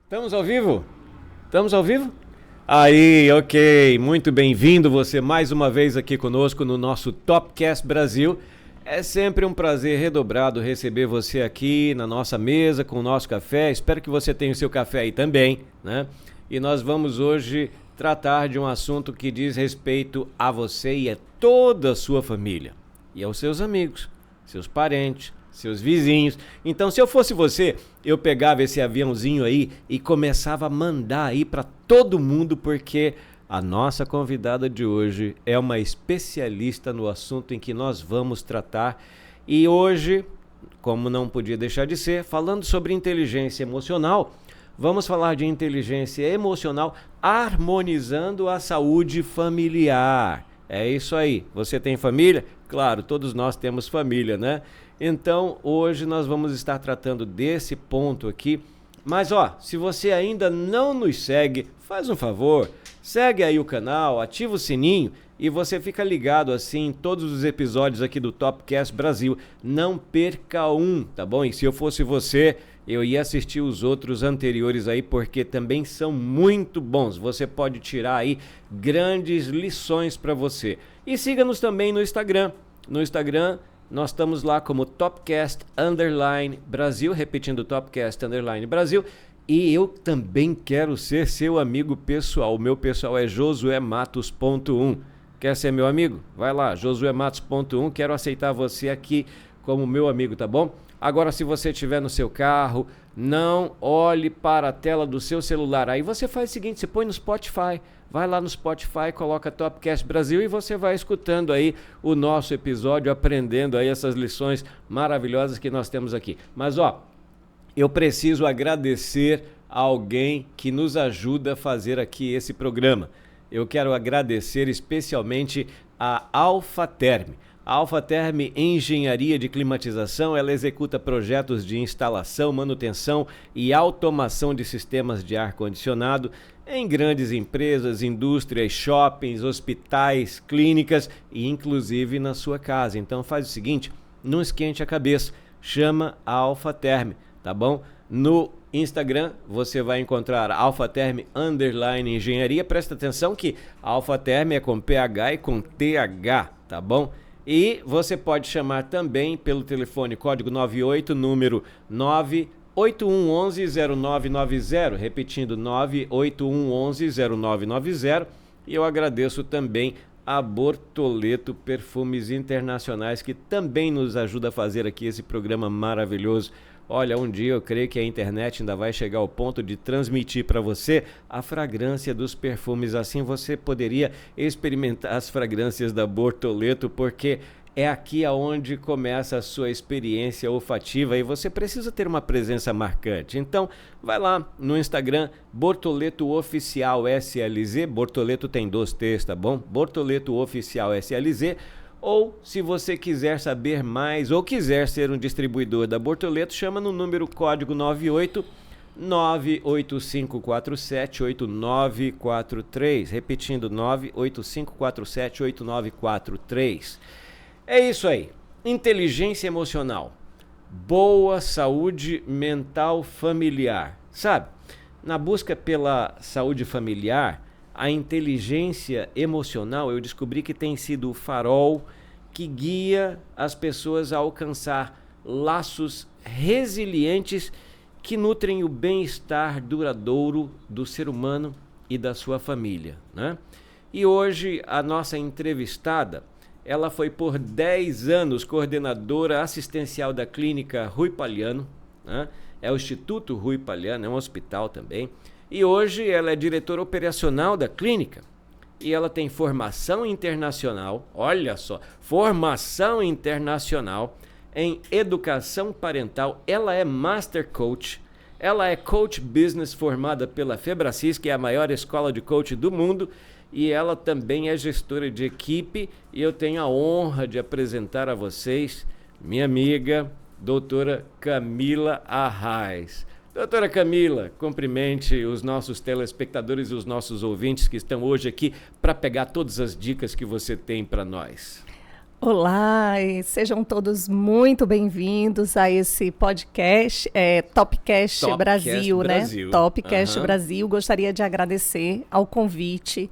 Estamos ao vivo? Estamos ao vivo? Aí, ok. Muito bem-vindo você mais uma vez aqui conosco no nosso Topcast Brasil. É sempre um prazer redobrado receber você aqui na nossa mesa com o nosso café. Espero que você tenha o seu café aí também, né? E nós vamos hoje tratar de um assunto que diz respeito a você e a toda a sua família. E aos seus amigos, seus parentes, seus vizinhos. Então, se eu fosse você, eu pegava esse aviãozinho aí e começava a mandar aí para todo mundo, porque a nossa convidada de hoje é uma especialista no assunto em que nós vamos tratar. E hoje, como não podia deixar de ser, falando sobre inteligência emocional, vamos falar de inteligência emocional harmonizando a saúde familiar. É isso aí. Você tem família? Claro, todos nós temos família, né? Então, hoje nós vamos estar tratando desse ponto aqui. Mas, se você ainda não nos segue, faz um favor, segue aí o canal, ativa o sininho e você fica ligado assim em todos os episódios aqui do Topcast Brasil. Não perca um, tá bom? E se eu fosse você, eu ia assistir os outros anteriores aí, porque também são muito bons. Você pode tirar aí grandes lições para você. E siga-nos também no Instagram. No Instagram, nós estamos lá como Topcast_Brasil, repetindo Topcast_Brasil. E eu também quero ser seu amigo pessoal. O meu pessoal é josuematos.1. Quer ser meu amigo? Vai lá, josuematos.1. Quero aceitar você aqui como meu amigo, tá bom? Agora, se você estiver no seu carro, não olhe para a tela do seu celular. Aí você faz o seguinte, você põe no Spotify. Vai lá no Spotify, coloca Topcast Brasil e você vai escutando aí o nosso episódio, aprendendo aí essas lições maravilhosas que nós temos aqui. Mas eu preciso agradecer a alguém que nos ajuda a fazer aqui esse programa. Eu quero agradecer especialmente a Alphaterm. A Alphaterm Engenharia de Climatização, ela executa projetos de instalação, manutenção e automação de sistemas de ar-condicionado em grandes empresas, indústrias, shoppings, hospitais, clínicas e inclusive na sua casa. Então faz o seguinte, não esquente a cabeça, chama a Alphaterm, tá bom? No Instagram você vai encontrar Alphaterm_Engenharia. Presta atenção que a Alphaterm é com PH e com TH, tá bom? E você pode chamar também pelo telefone código 98, número 981110990, repetindo 981110990. E eu agradeço também a Bortoleto Perfumes Internacionais, que também nos ajuda a fazer aqui esse programa maravilhoso. Olha, um dia eu creio que a internet ainda vai chegar ao ponto de transmitir para você a fragrância dos perfumes. Assim você poderia experimentar as fragrâncias da Bortoleto, porque é aqui aonde começa a sua experiência olfativa e você precisa ter uma presença marcante. Então, vai lá no Instagram, Bortoleto Oficial SLZ. Bortoleto tem 2 T's, tá bom? Bortoleto Oficial SLZ. Ou, se você quiser saber mais ou quiser ser um distribuidor da Bortoleto, chama no número código 98 985478943. Repetindo, 985478943. É isso aí. Inteligência emocional. Boa saúde mental familiar. Sabe, na busca pela saúde familiar, a inteligência emocional, eu descobri que tem sido o farol que guia as pessoas a alcançar laços resilientes que nutrem o bem-estar duradouro do ser humano e da sua família, né? E hoje a nossa entrevistada, ela foi por 10 anos coordenadora assistencial da clínica Rui Palhano, né? É o Instituto Rui Palhano, é um hospital também. E hoje ela é diretora operacional da clínica e ela tem formação internacional, olha só, formação internacional em educação parental. Ela é Master Coach, ela é Coach Business formada pela Febracis, que é a maior escola de coach do mundo, e ela também é gestora de equipe. E eu tenho a honra de apresentar a vocês minha amiga, doutora Camila Arraes. Doutora Camila, cumprimente os nossos telespectadores e os nossos ouvintes que estão hoje aqui para pegar todas as dicas que você tem para nós. Olá, e sejam todos muito bem-vindos a esse podcast, Topcast Brasil, né? Topcast Brasil. Gostaria de agradecer ao convite,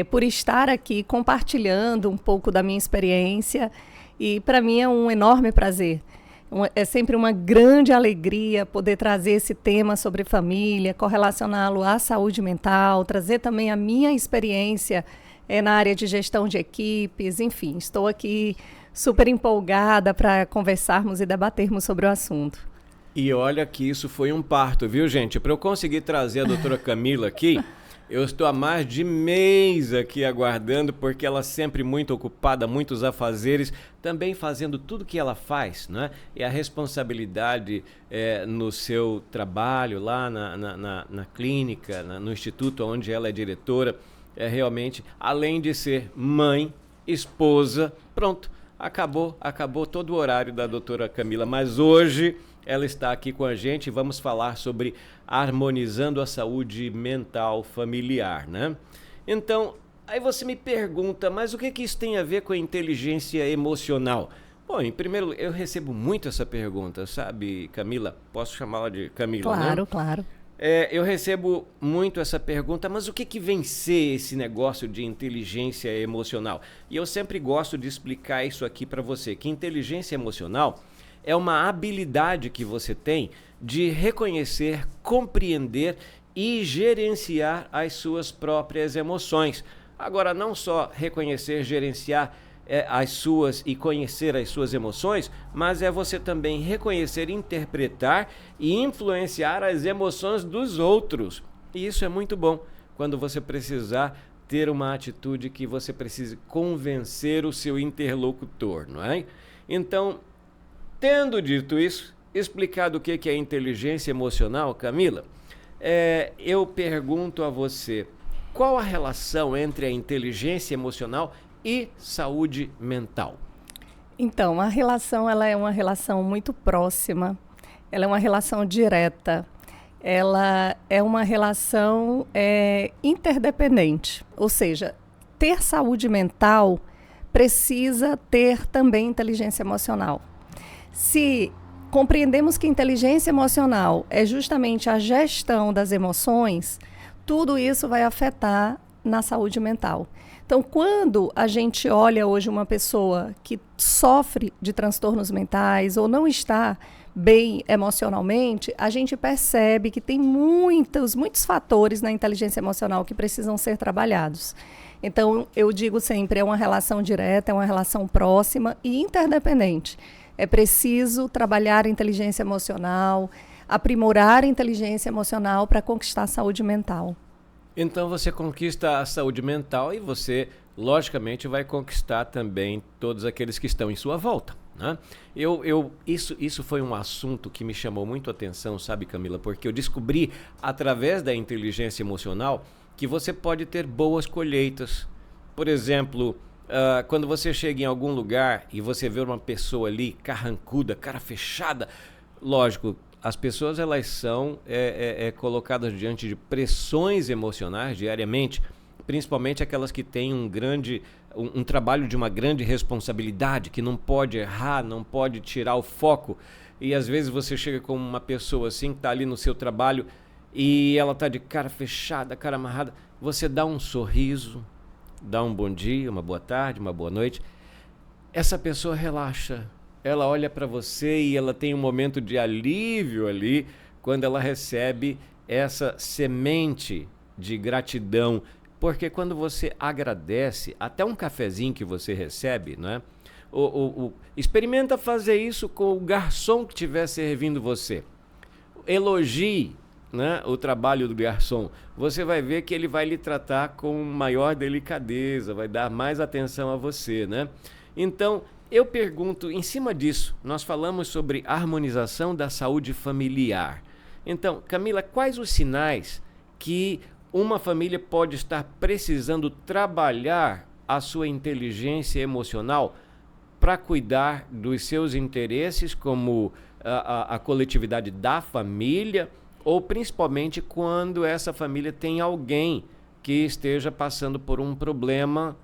por estar aqui compartilhando um pouco da minha experiência, e para mim é um enorme prazer. É sempre uma grande alegria poder trazer esse tema sobre família, correlacioná-lo à saúde mental, trazer também a minha experiência na área de gestão de equipes, enfim, estou aqui super empolgada para conversarmos e debatermos sobre o assunto. E olha que isso foi um parto, viu, gente? Para eu conseguir trazer a doutora Camila aqui, eu estou há mais de mês aqui aguardando, porque ela sempre muito ocupada, muitos afazeres, também fazendo tudo que ela faz, né? E a responsabilidade no seu trabalho lá na clínica, no instituto onde ela é diretora, realmente, além de ser mãe, esposa, pronto, acabou todo o horário da doutora Camila, mas hoje ela está aqui com a gente e vamos falar sobre harmonizando a saúde mental familiar, né? Então, aí você me pergunta, mas o que isso tem a ver com a inteligência emocional? Bom, em primeiro, eu recebo muito essa pergunta, sabe, Camila? Posso chamá-la de Camila, claro, né? Claro. Eu recebo muito essa pergunta, mas o que vem ser esse negócio de inteligência emocional? E eu sempre gosto de explicar isso aqui para você, que inteligência emocional é uma habilidade que você tem de reconhecer, compreender e gerenciar as suas próprias emoções. Agora, não só reconhecer, gerenciar as suas e conhecer as suas emoções, mas é você também reconhecer, interpretar e influenciar as emoções dos outros. E isso é muito bom quando você precisar ter uma atitude que você precise convencer o seu interlocutor, não é? Então, tendo dito isso, explicado o que é inteligência emocional, Camila, eu pergunto a você, qual a relação entre a inteligência emocional e saúde mental? Então, a relação ela é uma relação muito próxima, ela é uma relação direta, ela é uma relação interdependente, ou seja, ter saúde mental precisa ter também inteligência emocional. Se compreendemos que inteligência emocional é justamente a gestão das emoções, tudo isso vai afetar na saúde mental. Então, quando a gente olha hoje uma pessoa que sofre de transtornos mentais ou não está bem emocionalmente, a gente percebe que tem muitos fatores na inteligência emocional que precisam ser trabalhados. Então, eu digo sempre, é uma relação direta, é uma relação próxima e interdependente. É preciso trabalhar a inteligência emocional, aprimorar a inteligência emocional para conquistar a saúde mental. Então você conquista a saúde mental e você, logicamente, vai conquistar também todos aqueles que estão em sua volta, né? Isso foi um assunto que me chamou muito a atenção, sabe, Camila? Porque eu descobri, através da inteligência emocional, que você pode ter boas colheitas. Por exemplo, quando você chega em algum lugar e você vê uma pessoa ali, carrancuda, cara fechada, lógico, as pessoas elas são colocadas diante de pressões emocionais diariamente, principalmente aquelas que têm um trabalho de uma grande responsabilidade, que não pode errar, não pode tirar o foco. E às vezes você chega com uma pessoa assim, que está ali no seu trabalho e ela está de cara fechada, cara amarrada, você dá um sorriso, dá um bom dia, uma boa tarde, uma boa noite, essa pessoa relaxa. Ela olha para você e ela tem um momento de alívio ali quando ela recebe essa semente de gratidão. Porque quando você agradece, até um cafezinho que você recebe, né? Experimenta fazer isso com o garçom que estiver servindo você. Elogie, né, o trabalho do garçom. Você vai ver que ele vai lhe tratar com maior delicadeza, vai dar mais atenção a você, né? Então, eu pergunto, em cima disso, nós falamos sobre harmonização da saúde familiar. Então, Camila, quais os sinais que uma família pode estar precisando trabalhar a sua inteligência emocional para cuidar dos seus interesses, como a coletividade da família, ou principalmente quando essa família tem alguém que esteja passando por um problema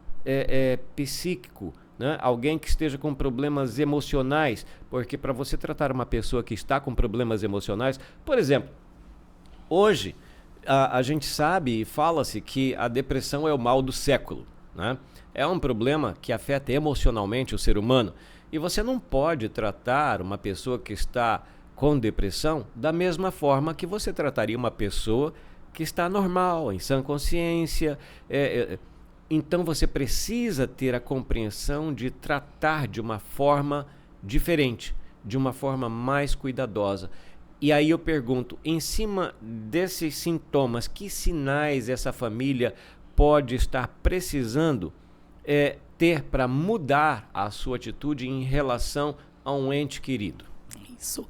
psíquico, né? Alguém que esteja com problemas emocionais, porque para você tratar uma pessoa que está com problemas emocionais, por exemplo, hoje a gente sabe e fala-se que a depressão é o mal do século, né? É um problema que afeta emocionalmente o ser humano e você não pode tratar uma pessoa que está com depressão da mesma forma que você trataria uma pessoa que está normal, em sã consciência. Então você precisa ter a compreensão de tratar de uma forma diferente, de uma forma mais cuidadosa. E aí eu pergunto, em cima desses sintomas, que sinais essa família pode estar precisando ter para mudar a sua atitude em relação a um ente querido? Isso.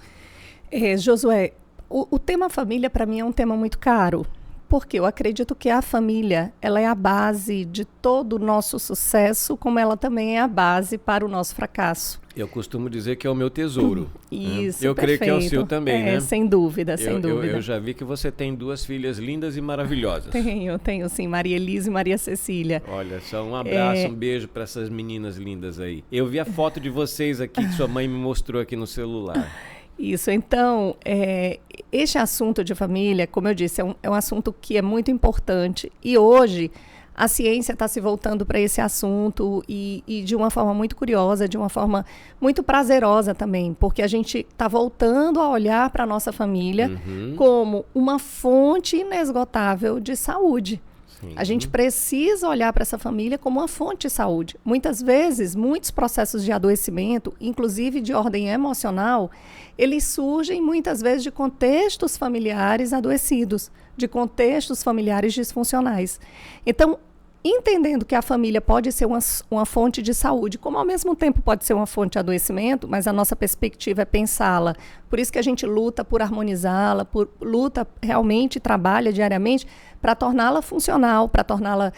Josué, o tema família para mim é um tema muito caro, porque eu acredito que a família ela é a base de todo o nosso sucesso, como ela também é a base para o nosso fracasso. Eu costumo dizer que é o meu tesouro. Isso, Eu perfeito. creio que é o seu também, né? Sem dúvida, sem dúvida. Eu já vi que você tem 2 filhas lindas e maravilhosas. Tenho sim, Maria Elisa e Maria Cecília. Olha, só um abraço, um beijo para essas meninas lindas aí. Eu vi a foto de vocês aqui, que sua mãe me mostrou aqui no celular. Isso, então, este assunto de família, como eu disse, é um assunto que é muito importante e hoje a ciência está se voltando para esse assunto e de uma forma muito curiosa, de uma forma muito prazerosa também, porque a gente está voltando a olhar para a nossa família como uma fonte inesgotável de saúde. Sim. A gente precisa olhar para essa família como uma fonte de saúde. Muitas vezes, muitos processos de adoecimento, inclusive de ordem emocional, eles surgem muitas vezes de contextos familiares adoecidos, de contextos familiares disfuncionais. Então, entendendo que a família pode ser uma fonte de saúde, como ao mesmo tempo pode ser uma fonte de adoecimento, mas a nossa perspectiva é pensá-la. Por isso que a gente luta por harmonizá-la, luta realmente, trabalha diariamente para torná-la funcional, para torná-la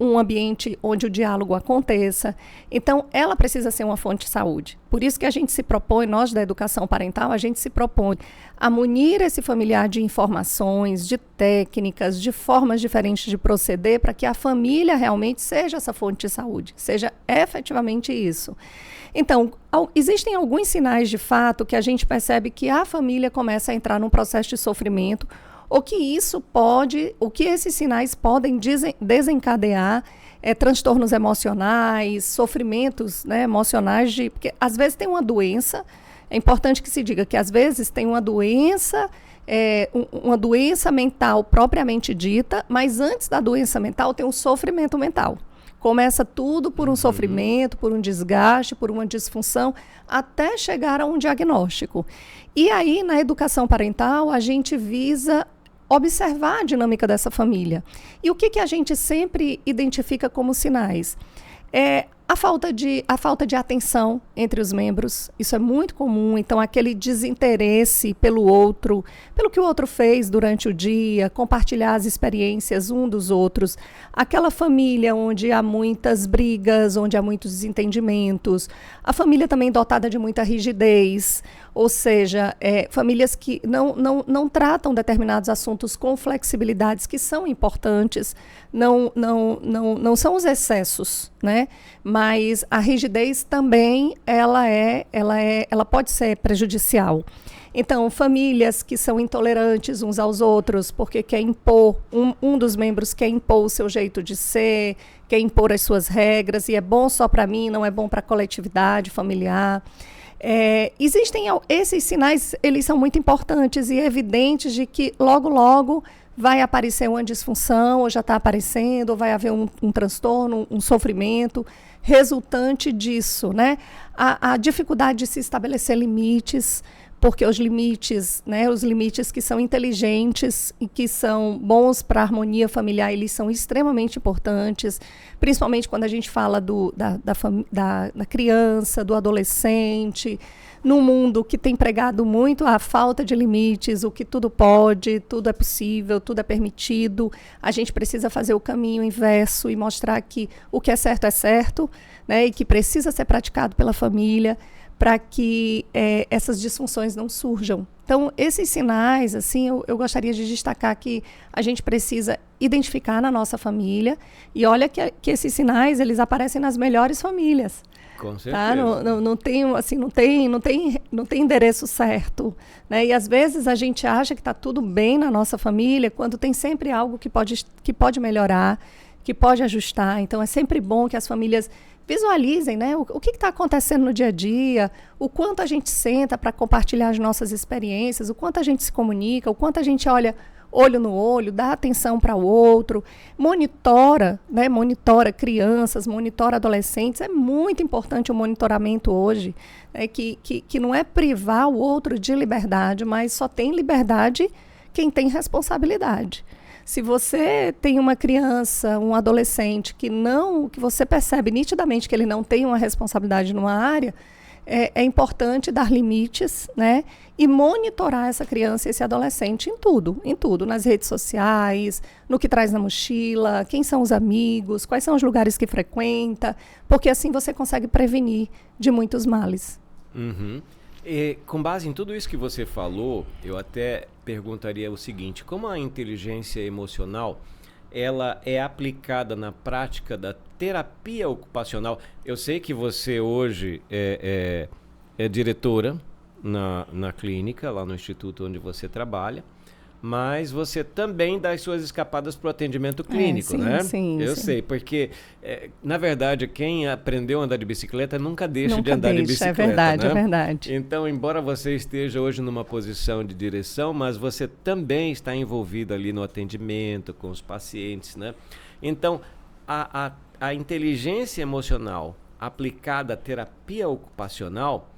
um ambiente onde o diálogo aconteça. Então, ela precisa ser uma fonte de saúde. Por isso que a gente se propõe, nós da educação parental, a gente se propõe a munir esse familiar de informações, de técnicas, de formas diferentes de proceder para que a família realmente seja essa fonte de saúde, seja efetivamente isso. Então, existem alguns sinais de fato que a gente percebe que a família começa a entrar num processo de sofrimento, ou que esses sinais podem desencadear transtornos emocionais, sofrimentos, né, emocionais, porque às vezes tem uma doença, é importante que se diga que às vezes tem uma doença mental propriamente dita, mas antes da doença mental tem um sofrimento mental. Começa tudo por um sofrimento, por um desgaste, por uma disfunção, até chegar a um diagnóstico. E aí, na educação parental, a gente visa observar a dinâmica dessa família. E o que a gente sempre identifica como sinais? A falta de atenção entre os membros, isso é muito comum. Então, aquele desinteresse pelo outro, pelo que o outro fez durante o dia, compartilhar as experiências um dos outros. Aquela família onde há muitas brigas, onde há muitos desentendimentos. A família também dotada de muita rigidez, ou seja, famílias que não tratam determinados assuntos com flexibilidades que são importantes, não são os excessos, né? Mas a rigidez também ela pode ser prejudicial. Então, famílias que são intolerantes uns aos outros, porque quer impor, um dos membros quer impor o seu jeito de ser, quer impor as suas regras, e é bom só para mim, não é bom para a coletividade familiar. Existem esses sinais, eles são muito importantes e evidentes de que logo vai aparecer uma disfunção, ou já está aparecendo, ou vai haver um transtorno, um sofrimento resultante disso, né? A dificuldade de se estabelecer limites, porque os limites, né, os limites que são inteligentes e que são bons para a harmonia familiar, eles são extremamente importantes, principalmente quando a gente fala da criança, do adolescente, num mundo que tem pregado muito a falta de limites, o que tudo pode, tudo é possível, tudo é permitido. A gente precisa fazer o caminho inverso e mostrar que o que é certo, né, e que precisa ser praticado pela família, para que essas disfunções não surjam. Então, esses sinais, assim, eu gostaria de destacar que a gente precisa identificar na nossa família, e olha que esses sinais, eles aparecem nas melhores famílias. Com certeza. Tá? Não tem endereço certo, né? E às vezes a gente acha que está tudo bem na nossa família, quando tem sempre algo que pode melhorar, que pode ajustar. Então é sempre bom que as famílias visualizem, né, o que está acontecendo no dia a dia, o quanto a gente senta para compartilhar as nossas experiências, o quanto a gente se comunica, o quanto a gente olha olho no olho, dá atenção para o outro, monitora, né, monitora crianças, monitora adolescentes. É muito importante o monitoramento hoje, que não é privar o outro de liberdade, mas só tem liberdade quem tem responsabilidade. Se você tem uma criança, um adolescente que você percebe nitidamente que ele não tem uma responsabilidade numa área, é importante dar limites, né? E monitorar essa criança e esse adolescente em tudo, nas redes sociais, no que traz na mochila, quem são os amigos, quais são os lugares que frequenta, porque assim você consegue prevenir de muitos males. Uhum. E, com base em tudo isso que você falou, eu até perguntaria o seguinte: como a inteligência emocional ela é aplicada na prática da terapia ocupacional? Eu sei que você hoje é diretora na clínica, lá no instituto onde você trabalha, mas você também dá as suas escapadas para o atendimento clínico, né? Sim, eu sei, porque, na verdade, quem aprendeu a andar de bicicleta nunca deixa de andar de bicicleta, é verdade, né? É verdade. Então, embora você esteja hoje numa posição de direção, mas você também está envolvido ali no atendimento com os pacientes, né? Então, a inteligência emocional aplicada à terapia ocupacional,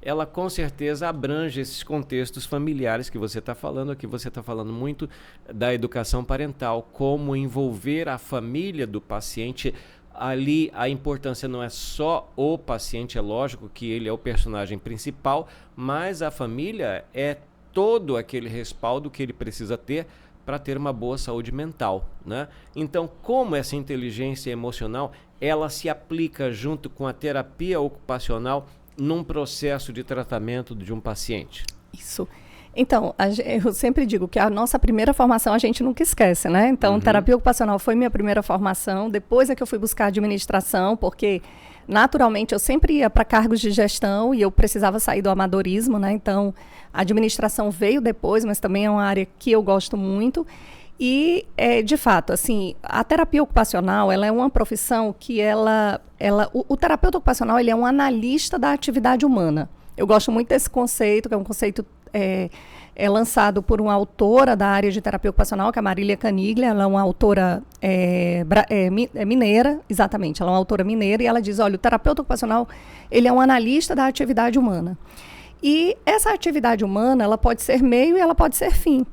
ela com certeza abrange esses contextos familiares que você está falando aqui. Você está falando muito da educação parental, como envolver a família do paciente. Ali a importância não é só o paciente, é lógico que ele é o personagem principal, mas a família é todo aquele respaldo que ele precisa ter para ter uma boa saúde mental, né? Então, como essa inteligência emocional, ela se aplica junto com a terapia ocupacional num processo de tratamento de um paciente? Isso. Então, eu sempre digo que a nossa primeira formação a gente nunca esquece, né? Então, terapia ocupacional foi minha primeira formação, depois é que eu fui buscar administração, porque naturalmente eu sempre ia para cargos de gestão e eu precisava sair do amadorismo, né? Então, a administração veio depois, mas também é uma área que eu gosto muito. E, de fato, assim, a terapia ocupacional, ela é uma profissão que o terapeuta ocupacional, ele é um analista da atividade humana. Eu gosto muito desse conceito, que é um conceito lançado por uma autora da área de terapia ocupacional, que é a Marília Caniglia. Ela é uma autora mineira, exatamente, ela é uma autora mineira, e ela diz, olha, o terapeuta ocupacional, ele é um analista da atividade humana. E essa atividade humana, ela pode ser meio e ela pode ser fim.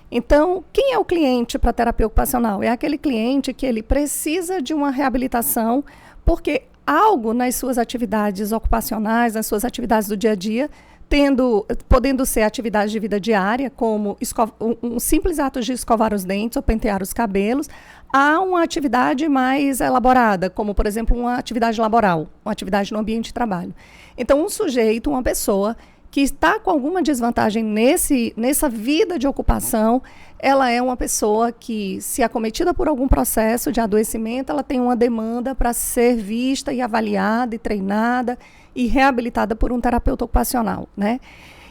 Então, quem é o cliente para a terapia ocupacional? É aquele cliente que ele precisa de uma reabilitação, porque algo nas suas atividades ocupacionais, nas suas atividades do dia a dia, podendo ser atividades de vida diária, como um simples ato de escovar os dentes ou pentear os cabelos, há uma atividade mais elaborada, como, por exemplo, uma atividade laboral, uma atividade no ambiente de trabalho. Então, um sujeito, uma pessoa que está com alguma desvantagem nessa vida de ocupação, ela é uma pessoa que, se acometida por algum processo de adoecimento, ela tem uma demanda para ser vista e avaliada e treinada e reabilitada por um terapeuta ocupacional, né?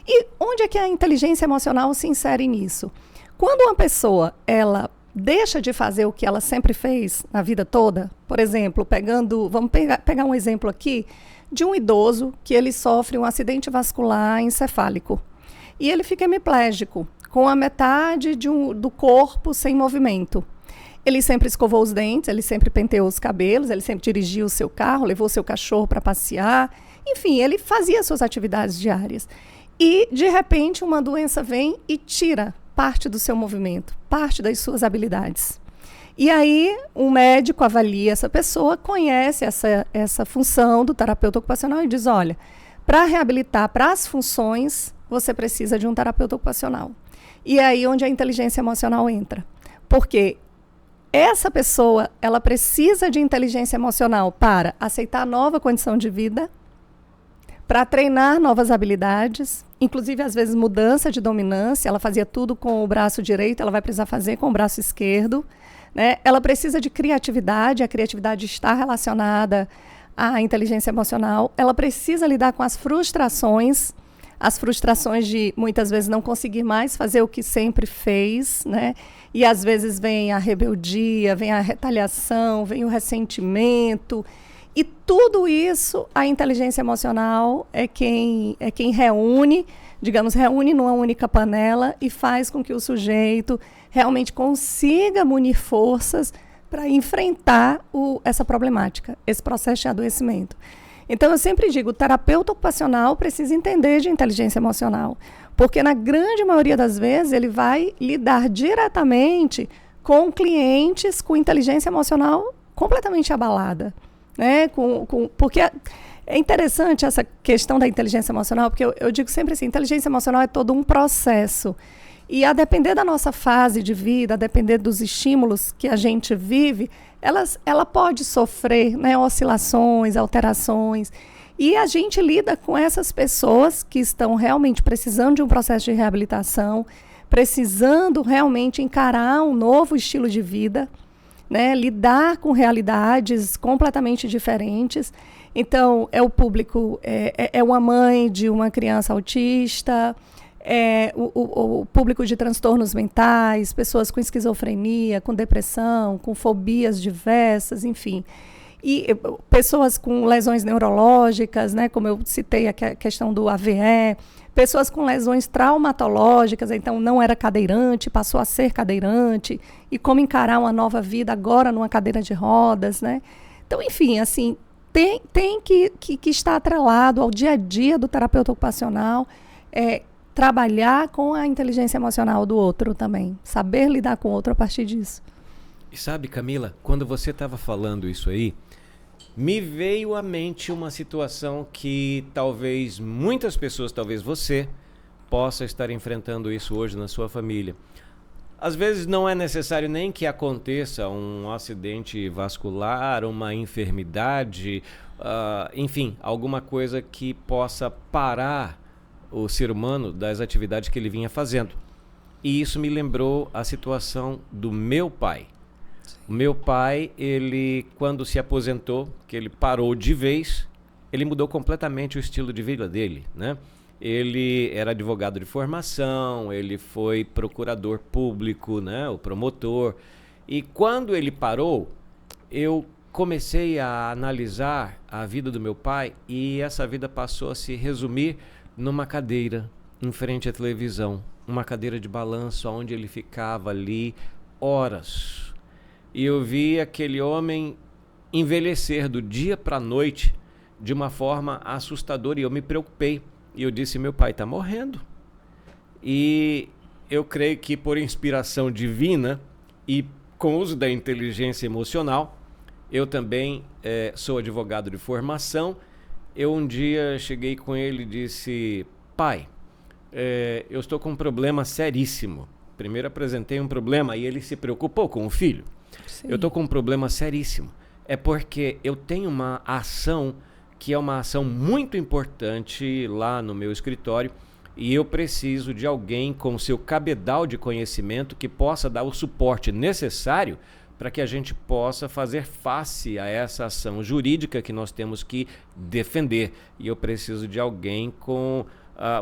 E onde é que a inteligência emocional se insere nisso? Quando uma pessoa, ela deixa de fazer o que ela sempre fez na vida toda, por exemplo, vamos pegar um exemplo aqui, de um idoso que ele sofre um acidente vascular encefálico. E ele fica hemiplégico, com a metade do corpo sem movimento. Ele sempre escovou os dentes, ele sempre penteou os cabelos, ele sempre dirigiu o seu carro, levou o seu cachorro para passear. Enfim, ele fazia suas atividades diárias. E, de repente, uma doença vem e tira parte do seu movimento, parte das suas habilidades. E aí, um médico avalia essa pessoa, conhece essa função do terapeuta ocupacional e diz, olha, para reabilitar para as funções, você precisa de um terapeuta ocupacional. E é aí onde a inteligência emocional entra. Porque essa pessoa, ela precisa de inteligência emocional para aceitar a nova condição de vida, para treinar novas habilidades, inclusive às vezes mudança de dominância. Ela fazia tudo com o braço direito, ela vai precisar fazer com o braço esquerdo, né? Ela precisa de criatividade, a criatividade está relacionada à inteligência emocional. Ela precisa lidar com as frustrações de muitas vezes não conseguir mais fazer o que sempre fez, né? E às vezes vem a rebeldia, vem a retaliação, vem o ressentimento. E tudo isso, a inteligência emocional é quem reúne, reúne numa única panela e faz com que o sujeito realmente consiga munir forças para enfrentar essa problemática, esse processo de adoecimento. Então, eu sempre digo, o terapeuta ocupacional precisa entender de inteligência emocional, porque na grande maioria das vezes ele vai lidar diretamente com clientes com inteligência emocional completamente abalada. Né? Porque é interessante essa questão da inteligência emocional, porque eu digo sempre assim, inteligência emocional é todo um processo. E a depender da nossa fase de vida, a depender dos estímulos que a gente vive, ela pode sofrer, né, oscilações, alterações. E a gente lida com essas pessoas que estão realmente precisando de um processo de reabilitação, precisando realmente encarar um novo estilo de vida, né, lidar com realidades completamente diferentes. Então, é o público, é uma mãe de uma criança autista, o público de transtornos mentais, pessoas com esquizofrenia, com depressão, com fobias diversas, enfim. E pessoas com lesões neurológicas, né, como eu citei a questão do AVE, pessoas com lesões traumatológicas, então não era cadeirante, passou a ser cadeirante, e como encarar uma nova vida agora numa cadeira de rodas, né? Então, enfim, assim, tem que estar atrelado ao dia a dia do terapeuta ocupacional, trabalhar com a inteligência emocional do outro também, saber lidar com o outro a partir disso. E sabe, Camila, quando você estava falando isso aí, me veio à mente uma situação que talvez muitas pessoas, talvez você, possa estar enfrentando isso hoje na sua família. Às vezes não é necessário nem que aconteça um acidente vascular, uma enfermidade, enfim, alguma coisa que possa parar o ser humano das atividades que ele vinha fazendo. E isso me lembrou a situação do meu pai. O meu pai, ele, quando se aposentou, que ele parou de vez, ele mudou completamente o estilo de vida dele, né? Ele era advogado de formação, ele foi procurador público, né? O promotor. E quando ele parou, eu comecei a analisar a vida do meu pai e essa vida passou a se resumir numa cadeira em frente à televisão, uma cadeira de balanço onde ele ficava ali horas. E eu vi aquele homem envelhecer do dia para a noite de uma forma assustadora e eu me preocupei. E eu disse, meu pai está morrendo. E eu creio que por inspiração divina e com o uso da inteligência emocional, eu também sou advogado de formação. Eu um dia cheguei com ele e disse, pai, eu estou com um problema seríssimo. Primeiro apresentei um problema e ele se preocupou com o filho. Sim. Eu estou com um problema seríssimo. É porque eu tenho uma ação que é uma ação muito importante lá no meu escritório e eu preciso de alguém com seu cabedal de conhecimento que possa dar o suporte necessário para que a gente possa fazer face a essa ação jurídica que nós temos que defender. E eu preciso de alguém com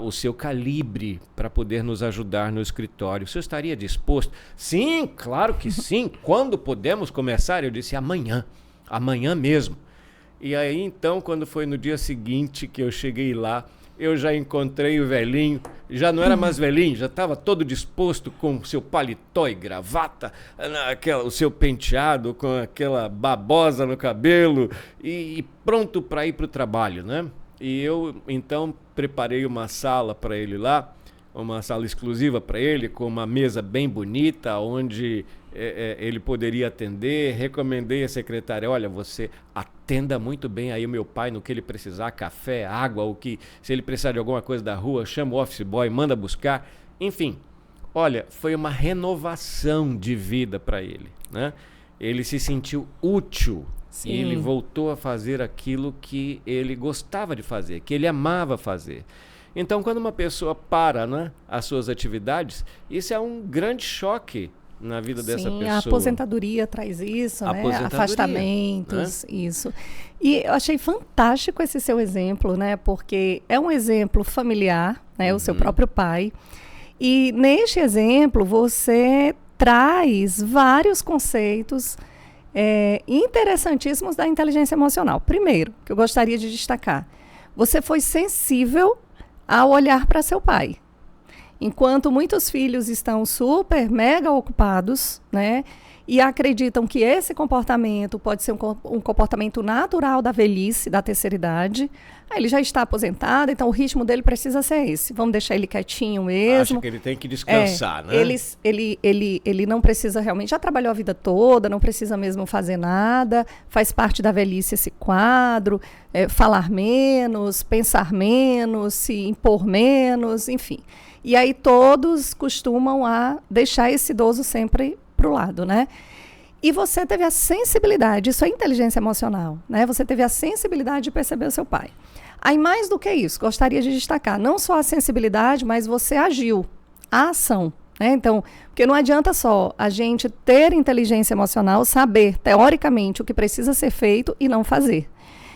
o seu calibre para poder nos ajudar no escritório. O senhor estaria disposto? Sim, claro que sim. Quando podemos começar? Eu disse, amanhã mesmo. E aí, então, quando foi no dia seguinte que eu cheguei lá, eu já encontrei o velhinho, já não era mais velhinho, já estava todo disposto com o seu paletó e gravata, o seu penteado, com aquela babosa no cabelo e pronto para ir para o trabalho, né? E eu, então, preparei uma sala para ele lá, uma sala exclusiva para ele, com uma mesa bem bonita, onde ele poderia atender. Recomendei à secretária, olha, você atenda muito bem aí o meu pai no que ele precisar, café, água, se ele precisar de alguma coisa da rua, chama o office boy, manda buscar. Enfim, olha, foi uma renovação de vida para ele, né? Ele se sentiu útil Sim. E ele voltou a fazer aquilo que ele gostava de fazer, que ele amava fazer. Então, quando uma pessoa para, né, as suas atividades, isso é um grande choque na vida dessa pessoa. A aposentadoria traz isso, né? Afastamentos, né? Isso. E eu achei fantástico esse seu exemplo, né? Porque é um exemplo familiar, né? O seu próprio pai. E neste exemplo, você traz vários conceitos interessantíssimos da inteligência emocional. Primeiro, que eu gostaria de destacar, você foi sensível ao olhar para seu pai. Enquanto muitos filhos estão super, mega ocupados, né, e acreditam que esse comportamento pode ser um comportamento natural da velhice, da terceira idade, ele já está aposentado, então o ritmo dele precisa ser esse. Vamos deixar ele quietinho mesmo. Acha que ele tem que descansar, né? Ele não precisa realmente, já trabalhou a vida toda, não precisa mesmo fazer nada, faz parte da velhice esse quadro, falar menos, pensar menos, se impor menos, enfim. E aí todos costumam a deixar esse idoso sempre para o lado, né? E você teve a sensibilidade, isso é inteligência emocional, né? Você teve a sensibilidade de perceber o seu pai. Aí mais do que isso, gostaria de destacar, não só a sensibilidade, mas você agiu, a ação, né? Então, porque não adianta só a gente ter inteligência emocional, saber teoricamente o que precisa ser feito e não fazer.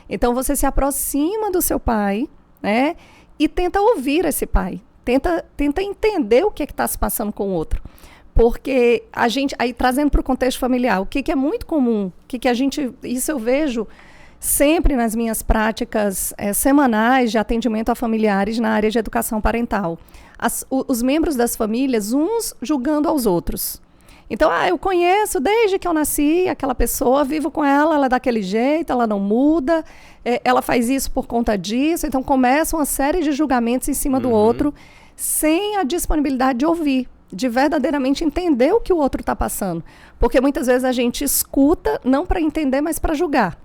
Então você se aproxima do seu pai, né? E tenta ouvir esse pai. Tenta entender o que está se passando com o outro. Porque a gente, aí trazendo para o contexto familiar, o que é muito comum, isso eu vejo sempre nas minhas práticas semanais de atendimento a familiares na área de educação parental. Os membros das famílias, uns julgando aos outros. Então, eu conheço desde que eu nasci aquela pessoa, vivo com ela, ela é daquele jeito, ela não muda, ela faz isso por conta disso. Então, começa uma série de julgamentos em cima do outro, sem a disponibilidade de ouvir, de verdadeiramente entender o que o outro está passando. Porque muitas vezes a gente escuta, não para entender, mas para julgar.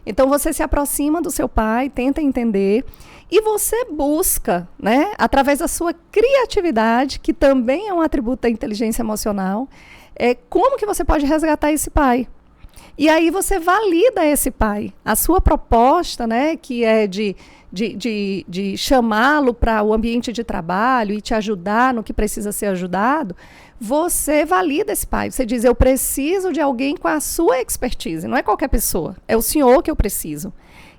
Então, você se aproxima do seu pai, tenta entender, e você busca, né, através da sua criatividade, que também é um atributo da inteligência emocional, como que você pode resgatar esse pai. E aí você valida esse pai. A sua proposta, né, que é de chamá-lo para o ambiente de trabalho e te ajudar no que precisa ser ajudado, você valida esse pai. Você diz, eu preciso de alguém com a sua expertise. Não é qualquer pessoa, é o senhor que eu preciso.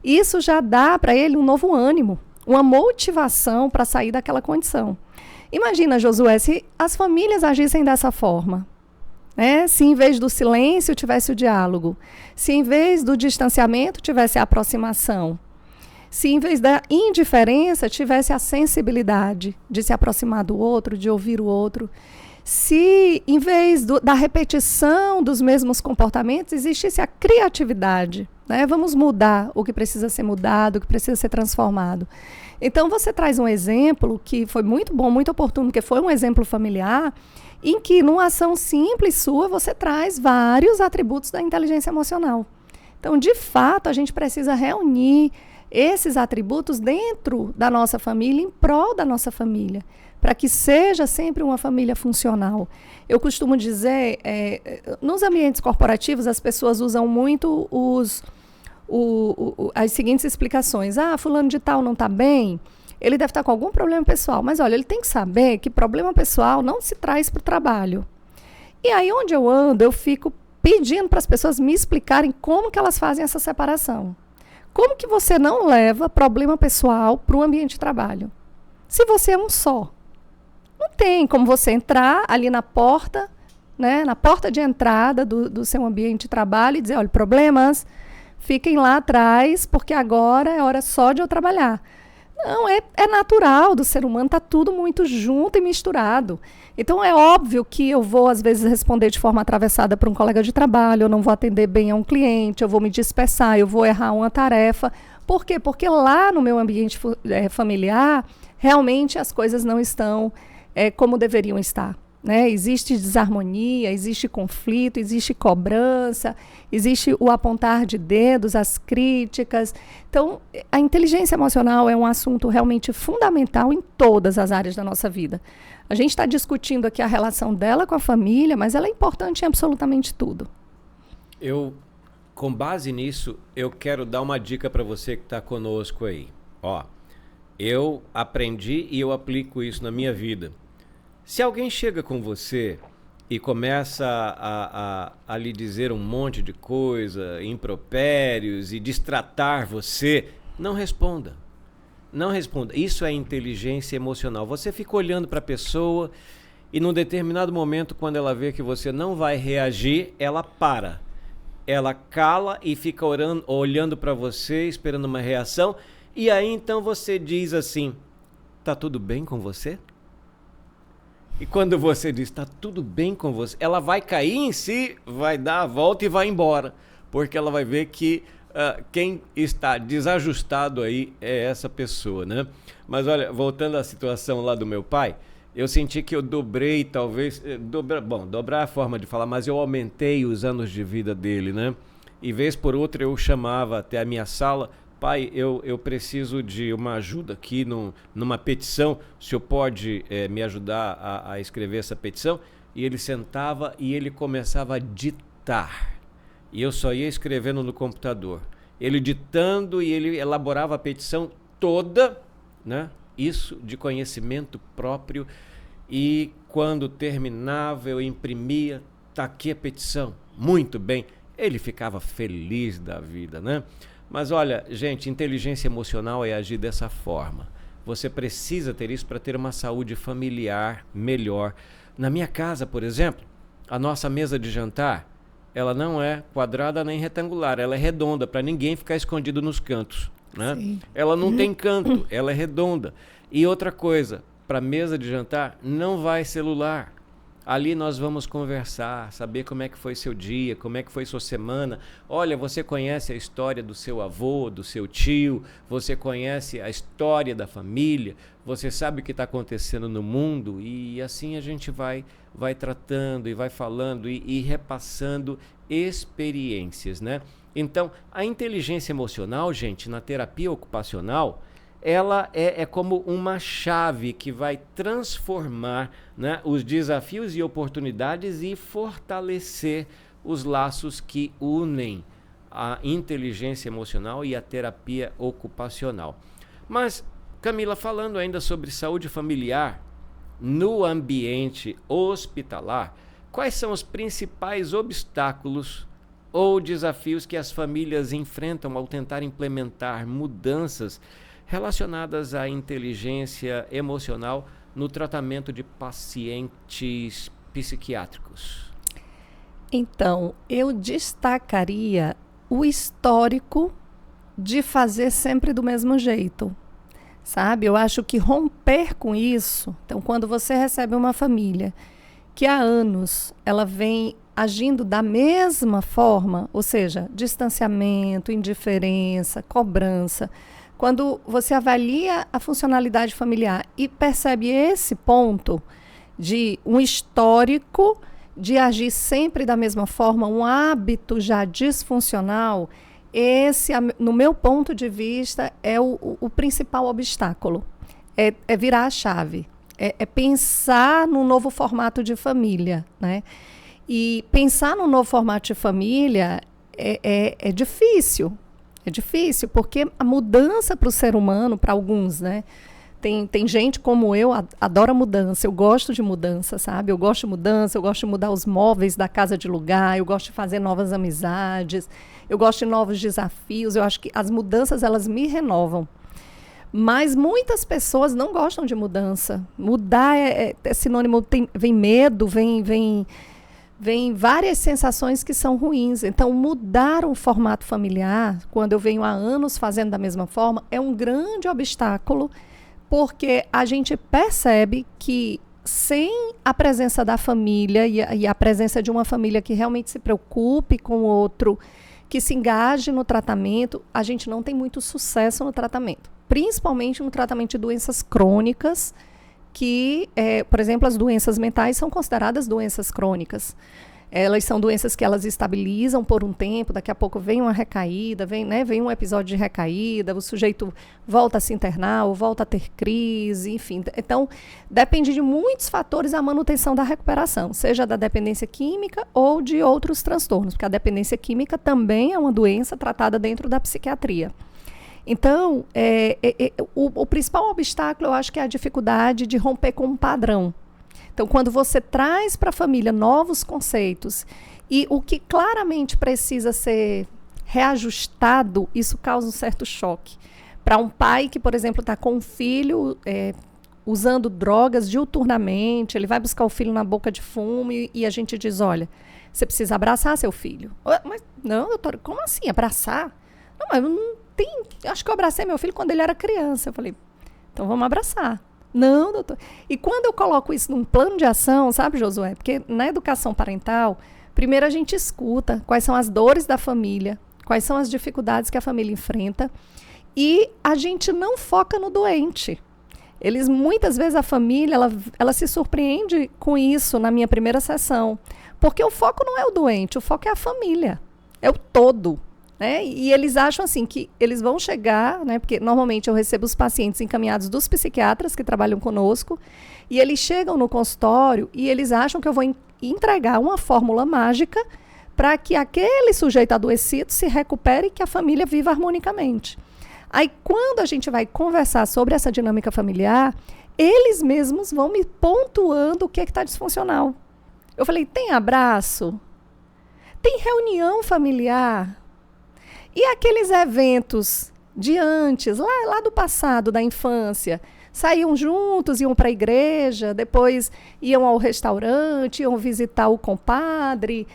Isso já dá para ele um novo ânimo, uma motivação para sair daquela condição. Imagina, Josué, se as famílias agissem dessa forma. Se em vez do silêncio tivesse o diálogo, se em vez do distanciamento tivesse a aproximação, se em vez da indiferença tivesse a sensibilidade de se aproximar do outro, de ouvir o outro, se em vez da repetição dos mesmos comportamentos existisse a criatividade, né? Vamos mudar o que precisa ser mudado, o que precisa ser transformado. Então você traz um exemplo que foi muito bom, muito oportuno, que foi um exemplo familiar, em que numa ação simples sua você traz vários atributos da inteligência emocional. Então, de fato, a gente precisa reunir esses atributos dentro da nossa família, em prol da nossa família, para que seja sempre uma família funcional. Eu costumo dizer, nos ambientes corporativos, as pessoas usam muito as seguintes explicações. Fulano de tal não está bem, ele deve estar com algum problema pessoal. Mas, olha, ele tem que saber que problema pessoal não se traz para o trabalho. E aí, onde eu ando, eu fico pedindo para as pessoas me explicarem como que elas fazem essa separação. Como que você não leva problema pessoal para o ambiente de trabalho? Se você é um só. Não tem como você entrar ali na porta, né, na porta de entrada do seu ambiente de trabalho e dizer, olha, problemas, fiquem lá atrás, porque agora é hora só de eu trabalhar. Não, é natural do ser humano, está tudo muito junto e misturado. Então, é óbvio que eu vou, às vezes, responder de forma atravessada para um colega de trabalho, eu não vou atender bem a um cliente, eu vou me dispersar, eu vou errar uma tarefa. Por quê? Porque lá no meu ambiente familiar, realmente as coisas não estão como deveriam estar. Né? Existe desarmonia, existe conflito, existe cobrança, existe o apontar de dedos, as críticas. Então, a inteligência emocional é um assunto realmente fundamental em todas as áreas da nossa vida. A gente está discutindo aqui a relação dela com a família, mas ela é importante em absolutamente tudo. Eu Com base nisso, eu quero dar uma dica para você que está conosco aí. Ó, eu aprendi e eu aplico isso na minha vida. Se alguém chega com você e começa a lhe dizer um monte de coisa, impropérios e destratar você, não responda. Não responda. Isso é inteligência emocional. Você fica olhando para a pessoa e num determinado momento, quando ela vê que você não vai reagir, ela para. Ela cala e fica olhando para você, esperando uma reação. E aí então você diz assim, tá tudo bem com você? E quando você diz, tá tudo bem com você, ela vai cair em si, vai dar a volta e vai embora. Porque ela vai ver que quem está desajustado aí é essa pessoa, né? Mas olha, voltando à situação lá do meu pai, eu senti que eu dobrei, talvez, dobrar é a forma de falar, mas eu aumentei os anos de vida dele, né? E vez por outra eu chamava até a minha sala, pai, eu preciso de uma ajuda aqui numa petição, o senhor pode me ajudar a escrever essa petição? E ele sentava e ele começava a ditar. E eu só ia escrevendo no computador. Ele ditando e ele elaborava a petição toda, né? Isso de conhecimento próprio. E quando terminava, eu imprimia, tá aqui a petição. Muito bem. Ele ficava feliz da vida, né? Mas olha, gente, inteligência emocional é agir dessa forma. Você precisa ter isso para ter uma saúde familiar melhor. Na minha casa, por exemplo, a nossa mesa de jantar, ela não é quadrada nem retangular, ela é redonda, para ninguém ficar escondido nos cantos, né? Sim. Ela não tem canto, ela é redonda. E outra coisa, para a mesa de jantar, não vai celular. Ali nós vamos conversar, saber como é que foi seu dia, como é que foi sua semana. Olha, você conhece a história do seu avô, do seu tio, você conhece a história da família, você sabe o que está acontecendo no mundo e assim a gente vai tratando e vai falando e repassando experiências, né? Então, a inteligência emocional, gente, na terapia ocupacional, ela é como uma chave que vai transformar, né, os desafios e oportunidades e fortalecer os laços que unem a inteligência emocional e a terapia ocupacional. Mas, Camila, falando ainda sobre saúde familiar no ambiente hospitalar, quais são os principais obstáculos ou desafios que as famílias enfrentam ao tentar implementar mudanças relacionadas à inteligência emocional no tratamento de pacientes psiquiátricos? Então, eu destacaria o histórico de fazer sempre do mesmo jeito, sabe? Eu acho que romper com isso, então quando você recebe uma família que há anos ela vem agindo da mesma forma, ou seja, distanciamento, indiferença, cobrança, quando você avalia a funcionalidade familiar e percebe esse ponto de um histórico de agir sempre da mesma forma, um hábito já disfuncional, esse, no meu ponto de vista, é o principal obstáculo. É virar a chave, é pensar num novo formato de família, né? E pensar num novo formato de família é difícil. É difícil, porque a mudança para o ser humano, para alguns, né? Tem gente como eu, adora mudança, eu gosto de mudança, sabe? Eu gosto de mudança, eu gosto de mudar os móveis da casa de lugar, eu gosto de fazer novas amizades, eu gosto de novos desafios, eu acho que as mudanças, elas me renovam. Mas muitas pessoas não gostam de mudança. Mudar é sinônimo, vem medo, vem várias sensações que são ruins. Então, mudar um formato familiar, quando eu venho há anos fazendo da mesma forma, é um grande obstáculo, porque a gente percebe que sem a presença da família e a presença de uma família que realmente se preocupe com o outro, que se engaje no tratamento, a gente não tem muito sucesso no tratamento, principalmente no tratamento de doenças crônicas, que, por exemplo, as doenças mentais são consideradas doenças crônicas. Elas são doenças que elas estabilizam por um tempo, daqui a pouco vem uma recaída, vem um episódio de recaída, o sujeito volta a se internar, ou volta a ter crise, enfim. Então, depende de muitos fatores a manutenção da recuperação, seja da dependência química ou de outros transtornos, porque a dependência química também é uma doença tratada dentro da psiquiatria. Então, o principal obstáculo, eu acho que é a dificuldade de romper com um padrão. Então, quando você traz para a família novos conceitos e o que claramente precisa ser reajustado, isso causa um certo choque. Para um pai que, por exemplo, está com um filho usando drogas diuturnamente, ele vai buscar o filho na boca de fumo e a gente diz, olha, você precisa abraçar seu filho. Mas, não, doutora, como assim, abraçar? Não, mas não tem... Acho que eu abracei meu filho quando ele era criança. Eu falei, então vamos abraçar. Não, doutor. E quando eu coloco isso num plano de ação, sabe, Josué? Porque na educação parental, primeiro a gente escuta quais são as dores da família, quais são as dificuldades que a família enfrenta, e a gente não foca no doente. Muitas vezes a família, ela se surpreende com isso na minha primeira sessão, porque o foco não é o doente, o foco é a família, é o todo. Né? E eles acham assim que eles vão chegar, né? Porque normalmente eu recebo os pacientes encaminhados dos psiquiatras que trabalham conosco, e eles chegam no consultório e eles acham que eu vou entregar uma fórmula mágica para que aquele sujeito adoecido se recupere e que a família viva harmonicamente. Aí quando a gente vai conversar sobre essa dinâmica familiar, eles mesmos vão me pontuando o que está disfuncional. Eu falei, tem abraço? Tem reunião familiar? E aqueles eventos de antes, lá do passado, da infância, saíam juntos, iam para a igreja, depois iam ao restaurante, iam visitar o compadre,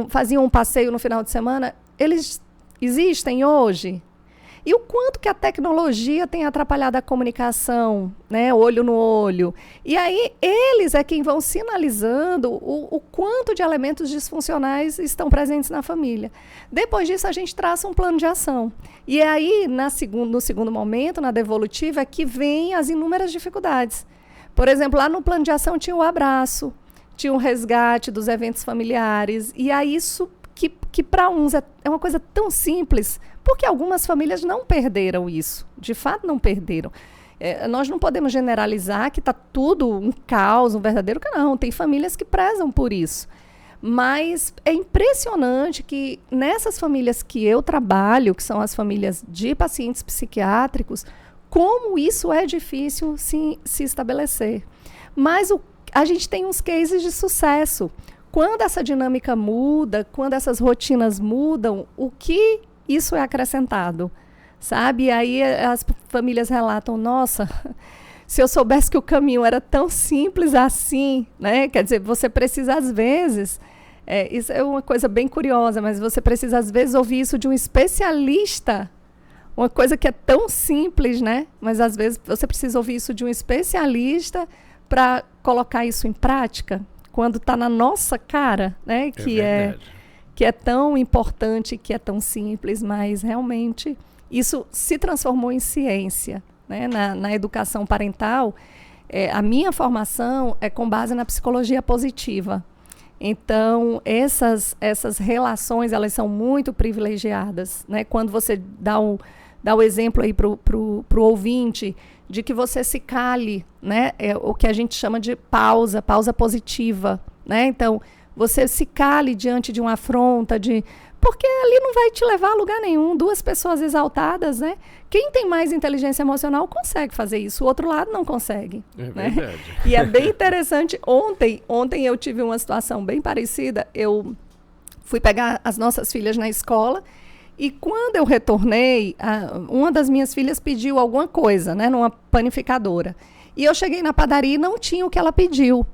faziam um passeio no final de semana. Eles existem hoje? E o quanto que a tecnologia tem atrapalhado a comunicação, né, olho no olho. E aí eles é quem vão sinalizando o quanto de elementos disfuncionais estão presentes na família. Depois disso, a gente traça um plano de ação. E é aí, no segundo momento, na devolutiva, é que vem as inúmeras dificuldades. Por exemplo, lá no plano de ação tinha o abraço, tinha o resgate dos eventos familiares. E aí isso que para uns é uma coisa tão simples, porque algumas famílias não perderam isso, de fato não perderam. Nós não podemos generalizar que está tudo um caos, um verdadeiro caos, não, tem famílias que prezam por isso. Mas é impressionante que nessas famílias que eu trabalho, que são as famílias de pacientes psiquiátricos, como isso é difícil se estabelecer. Mas a gente tem uns cases de sucesso. Quando essa dinâmica muda, quando essas rotinas mudam, o que isso é acrescentado, sabe? E aí as famílias relatam, nossa, se eu soubesse que o caminho era tão simples assim, né? Quer dizer, você precisa às vezes, isso é uma coisa bem curiosa, mas você precisa às vezes ouvir isso de um especialista, uma coisa que é tão simples, né? Mas às vezes você precisa ouvir isso de um especialista para colocar isso em prática, quando está na nossa cara, né? Que é tão importante, que é tão simples, mas realmente isso se transformou em ciência. Né? Na educação parental, a minha formação é com base na psicologia positiva. Então, essas relações, elas são muito privilegiadas. Né? Quando você dá o exemplo aí pro ouvinte de que você se cale, né? É o que a gente chama de pausa positiva. Né? Então, você se cale diante de uma afronta, porque ali não vai te levar a lugar nenhum. Duas pessoas exaltadas, né? Quem tem mais inteligência emocional consegue fazer isso, o outro lado não consegue. Né? Verdade. E é bem interessante. Ontem eu tive uma situação bem parecida. Eu fui pegar as nossas filhas na escola e quando eu retornei, uma das minhas filhas pediu alguma coisa, né? Numa panificadora. E eu cheguei na padaria e não tinha o que ela pediu.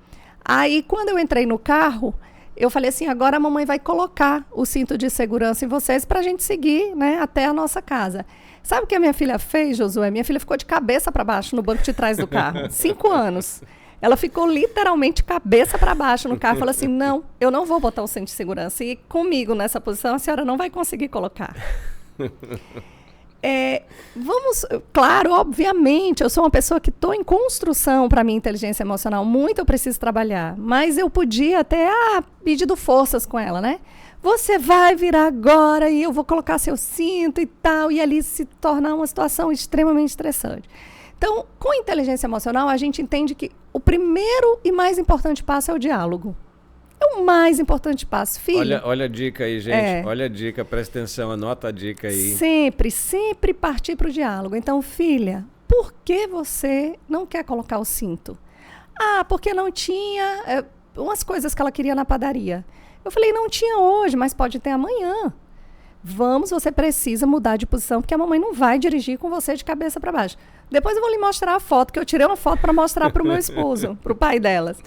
Aí, quando eu entrei no carro, eu falei assim, agora a mamãe vai colocar o cinto de segurança em vocês para a gente seguir, né, até a nossa casa. Sabe o que a minha filha fez, Josué? Minha filha ficou de cabeça para baixo no banco de trás do carro. 5 anos. Ela ficou literalmente cabeça para baixo no carro. Falou assim, não, eu não vou botar o cinto de segurança. E comigo nessa posição, a senhora não vai conseguir colocar. Claro, obviamente, eu sou uma pessoa que estou em construção para minha inteligência emocional, muito eu preciso trabalhar, mas eu podia até, pedido forças com ela, né? Você vai virar agora e eu vou colocar seu cinto e tal, e ali se tornar uma situação extremamente estressante. Então, com inteligência emocional, a gente entende que o primeiro e mais importante passo é o diálogo. É o mais importante passo, filho. Olha a dica aí, gente. Olha a dica, presta atenção, anota a dica aí. Sempre partir para o diálogo. Então, filha, por que você não quer colocar o cinto? Porque não tinha umas coisas que ela queria na padaria. Eu falei, não tinha hoje, mas pode ter amanhã. Você precisa mudar de posição, porque a mamãe não vai dirigir com você de cabeça para baixo. Depois eu vou lhe mostrar a foto, que eu tirei uma foto para mostrar para o meu esposo, para o pai delas.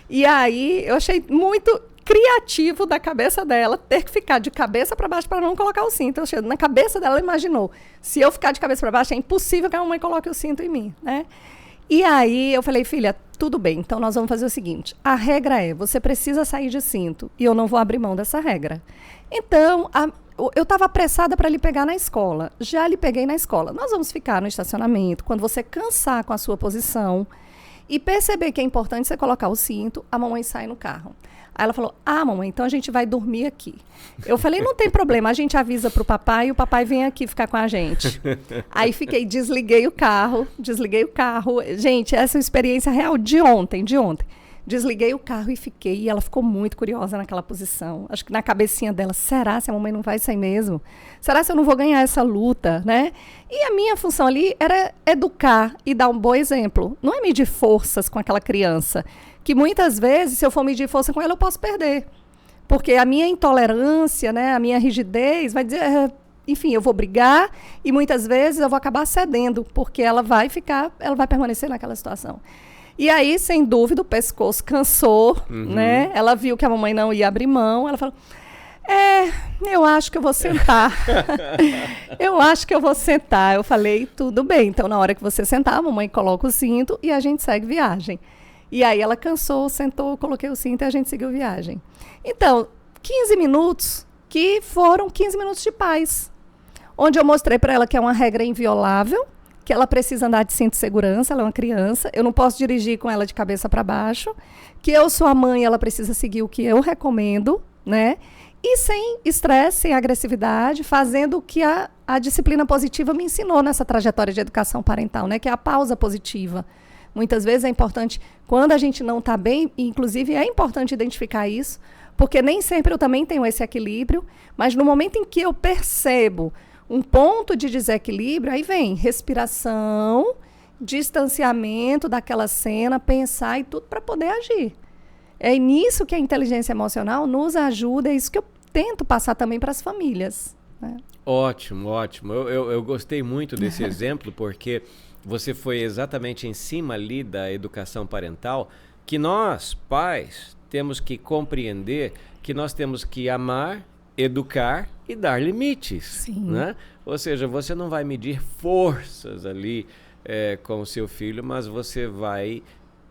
E aí, eu achei muito criativo da cabeça dela ter que ficar de cabeça para baixo para não colocar o cinto. Na cabeça dela, ela imaginou, se eu ficar de cabeça para baixo, é impossível que a mamãe coloque o cinto em mim, né? E aí, eu falei, filha, tudo bem, então nós vamos fazer o seguinte, a regra é, você precisa sair de cinto, e eu não vou abrir mão dessa regra. Então, eu estava apressada para lhe pegar na escola, já lhe peguei na escola. Nós vamos ficar no estacionamento, quando você cansar com a sua posição, e perceber que é importante você colocar o cinto, a mamãe sai no carro. Aí ela falou, mamãe, então a gente vai dormir aqui. Eu falei, não tem problema, a gente avisa pro papai e o papai vem aqui ficar com a gente. Aí desliguei o carro. Gente, essa é uma experiência real de ontem. Desliguei o carro e fiquei, e ela ficou muito curiosa naquela posição. Acho que na cabecinha dela, será se a mamãe não vai sair mesmo? Será se eu não vou ganhar essa luta, né? E a minha função ali era educar e dar um bom exemplo. Não é medir forças com aquela criança, que muitas vezes, se eu for medir força com ela, eu posso perder. Porque a minha intolerância, né, a minha rigidez vai dizer, enfim, eu vou brigar e muitas vezes eu vou acabar cedendo, porque ela vai permanecer naquela situação. E aí, sem dúvida, o pescoço cansou, né? Ela viu que a mamãe não ia abrir mão. Ela falou, eu acho que eu vou sentar. Eu falei, tudo bem. Então, na hora que você sentar, a mamãe coloca o cinto e a gente segue viagem. E aí, ela cansou, sentou, eu coloquei o cinto e a gente seguiu viagem. Então, 15 minutos, que foram 15 minutos de paz. Onde eu mostrei para ela que é uma regra inviolável, que ela precisa andar de cinto de segurança, ela é uma criança, eu não posso dirigir com ela de cabeça para baixo, que eu sou a mãe, ela precisa seguir o que eu recomendo, né? E sem estresse, sem agressividade, fazendo o que a disciplina positiva me ensinou nessa trajetória de educação parental, né? Que é a pausa positiva. Muitas vezes é importante, quando a gente não está bem, inclusive é importante identificar isso, porque nem sempre eu também tenho esse equilíbrio, mas no momento em que eu percebo um ponto de desequilíbrio, aí vem respiração, distanciamento daquela cena, pensar e tudo para poder agir. É nisso que a inteligência emocional nos ajuda, é isso que eu tento passar também para as famílias, né? Ótimo. Eu gostei muito desse exemplo, porque você foi exatamente em cima ali da educação parental, que nós, pais, temos que compreender que nós temos que amar, educar e dar limites, né? Ou seja, você não vai medir forças ali com o seu filho, mas você vai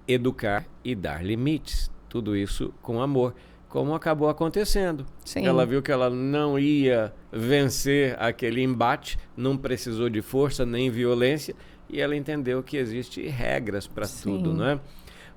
educar e dar limites. Tudo isso com amor, como acabou acontecendo. Sim. Ela viu que ela não ia vencer aquele embate, não precisou de força nem violência, e ela entendeu que existem regras para tudo, né?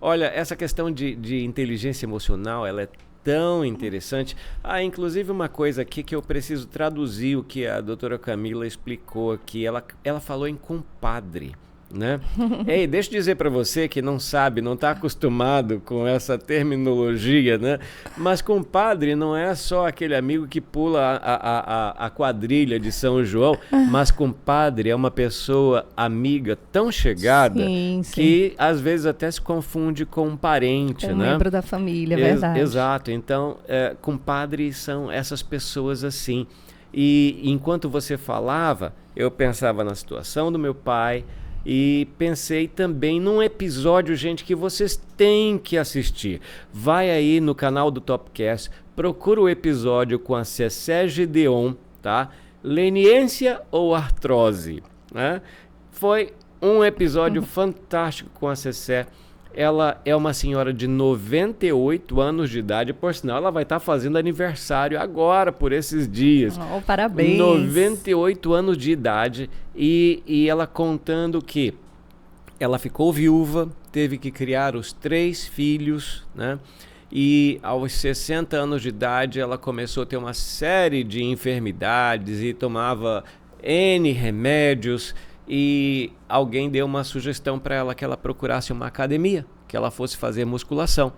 Olha, essa questão de inteligência emocional, ela é tão interessante. Inclusive uma coisa aqui que eu preciso traduzir o que a doutora Camila explicou aqui. Ela falou em compadre, né? Ei, deixa eu dizer para você que não sabe, não está acostumado com essa terminologia, né? Mas compadre não é só aquele amigo que pula a quadrilha de São João, mas compadre é uma pessoa amiga tão chegada que às vezes até se confunde com um parente, né? Membro da família, verdade. Exato. Então, compadres são essas pessoas assim. E enquanto você falava, eu pensava na situação do meu pai, e pensei também num episódio, gente, que vocês têm que assistir. Vai aí no canal do Topcast, procura o episódio com a Cessé Gideon, tá? Leniência ou artrose, né? Foi um episódio fantástico com a Cessé. Ela é uma senhora de 98 anos de idade, por sinal, ela vai estar fazendo aniversário agora, por esses dias. Oh, parabéns! 98 anos de idade e ela contando que ela ficou viúva, teve que criar os 3 filhos, né? E aos 60 anos de idade ela começou a ter uma série de enfermidades e tomava N remédios. E alguém deu uma sugestão para ela que ela procurasse uma academia, que ela fosse fazer musculação.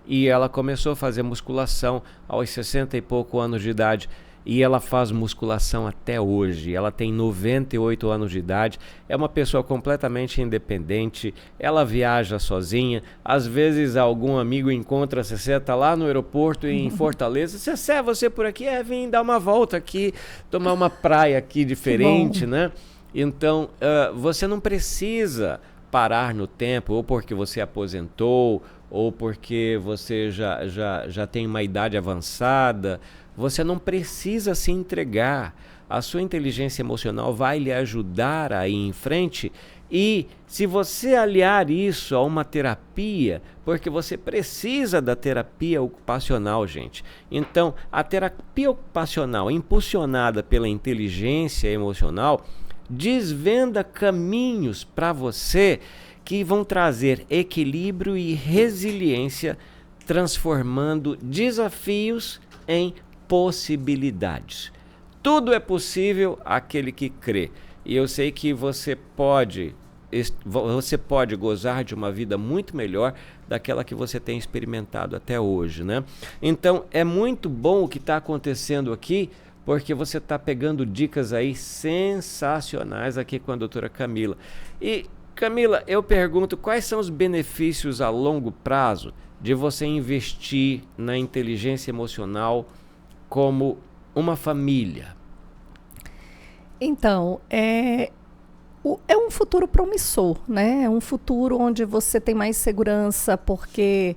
E ela começou a fazer musculação aos 60 e pouco anos de idade. E ela faz musculação até hoje. Ela tem 98 anos de idade. É uma pessoa completamente independente. Ela viaja sozinha. Às vezes algum amigo encontra Cecé, tá lá no aeroporto em Fortaleza. Cecé, você por aqui? Vim dar uma volta aqui, tomar uma praia aqui diferente, né? Então, você não precisa parar no tempo, ou porque você aposentou, ou porque você já tem uma idade avançada. Você não precisa se entregar. A sua inteligência emocional vai lhe ajudar a ir em frente. E se você aliar isso a uma terapia, porque você precisa da terapia ocupacional, gente. Então, a terapia ocupacional impulsionada pela inteligência emocional desvenda caminhos para você que vão trazer equilíbrio e resiliência, transformando desafios em possibilidades. Tudo é possível àquele que crê. E eu sei que você pode gozar de uma vida muito melhor daquela que você tem experimentado até hoje, né? Então, é muito bom o que está acontecendo aqui, porque você está pegando dicas aí sensacionais aqui com a doutora Camila. E, Camila, eu pergunto, quais são os benefícios a longo prazo de você investir na inteligência emocional como uma família? Então, é um futuro promissor, né? É um futuro onde você tem mais segurança, porque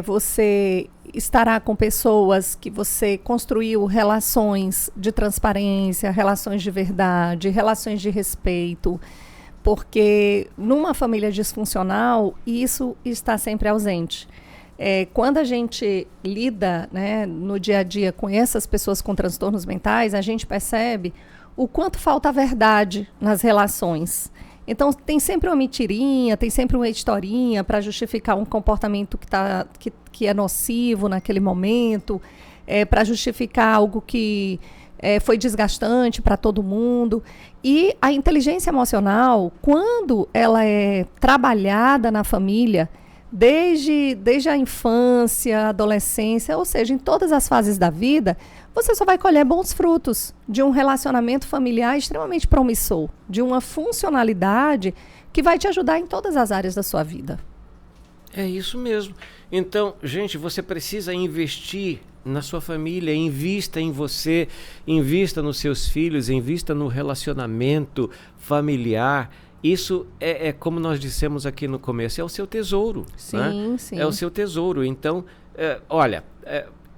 você estará com pessoas que você construiu relações de transparência, relações de verdade, relações de respeito, porque numa família disfuncional, isso está sempre ausente. Quando a gente lida, né, no dia a dia com essas pessoas com transtornos mentais, a gente percebe o quanto falta a verdade nas relações. Então, tem sempre uma mentirinha, tem sempre uma historinha para justificar um comportamento que é nocivo naquele momento, para justificar algo que foi desgastante para todo mundo. E a inteligência emocional, quando ela é trabalhada na família, desde a infância, adolescência, ou seja, em todas as fases da vida, você só vai colher bons frutos de um relacionamento familiar extremamente promissor, de uma funcionalidade que vai te ajudar em todas as áreas da sua vida. É isso mesmo. Então, gente, você precisa investir na sua família, invista em você, invista nos seus filhos, invista no relacionamento familiar. Isso é como nós dissemos aqui no começo, é o seu tesouro. Sim, né? sim. É o seu tesouro. Então, olha,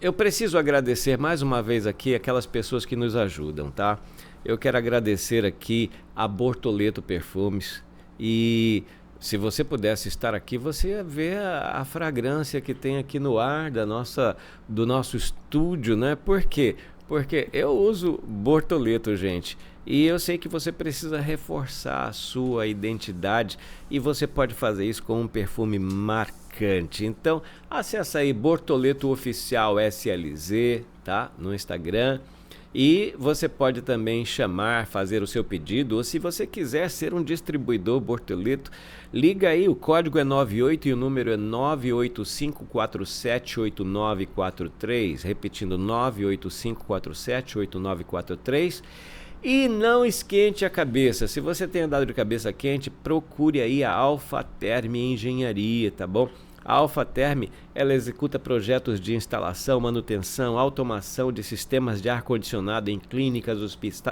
eu preciso agradecer mais uma vez aqui aquelas pessoas que nos ajudam, tá? Eu quero agradecer aqui a Bortoleto Perfumes. E se você pudesse estar aqui, você ia ver a fragrância que tem aqui no ar do nosso estúdio, né? Por quê? Porque eu uso Bortoleto, gente. E eu sei que você precisa reforçar a sua identidade e você pode fazer isso com um perfume marcante. Então, acessa aí Bortoleto Oficial SLZ, tá? No Instagram. E você pode também fazer o seu pedido, ou se você quiser ser um distribuidor Bortoleto, liga aí, o código é 98 e o número é 985478943, repetindo 985478943. E não esquente a cabeça. Se você tem andado de cabeça quente, procure aí a Alpha Term Engenharia, tá bom? A Alpha Term, ela executa projetos de instalação, manutenção, automação de sistemas de ar-condicionado em clínicas,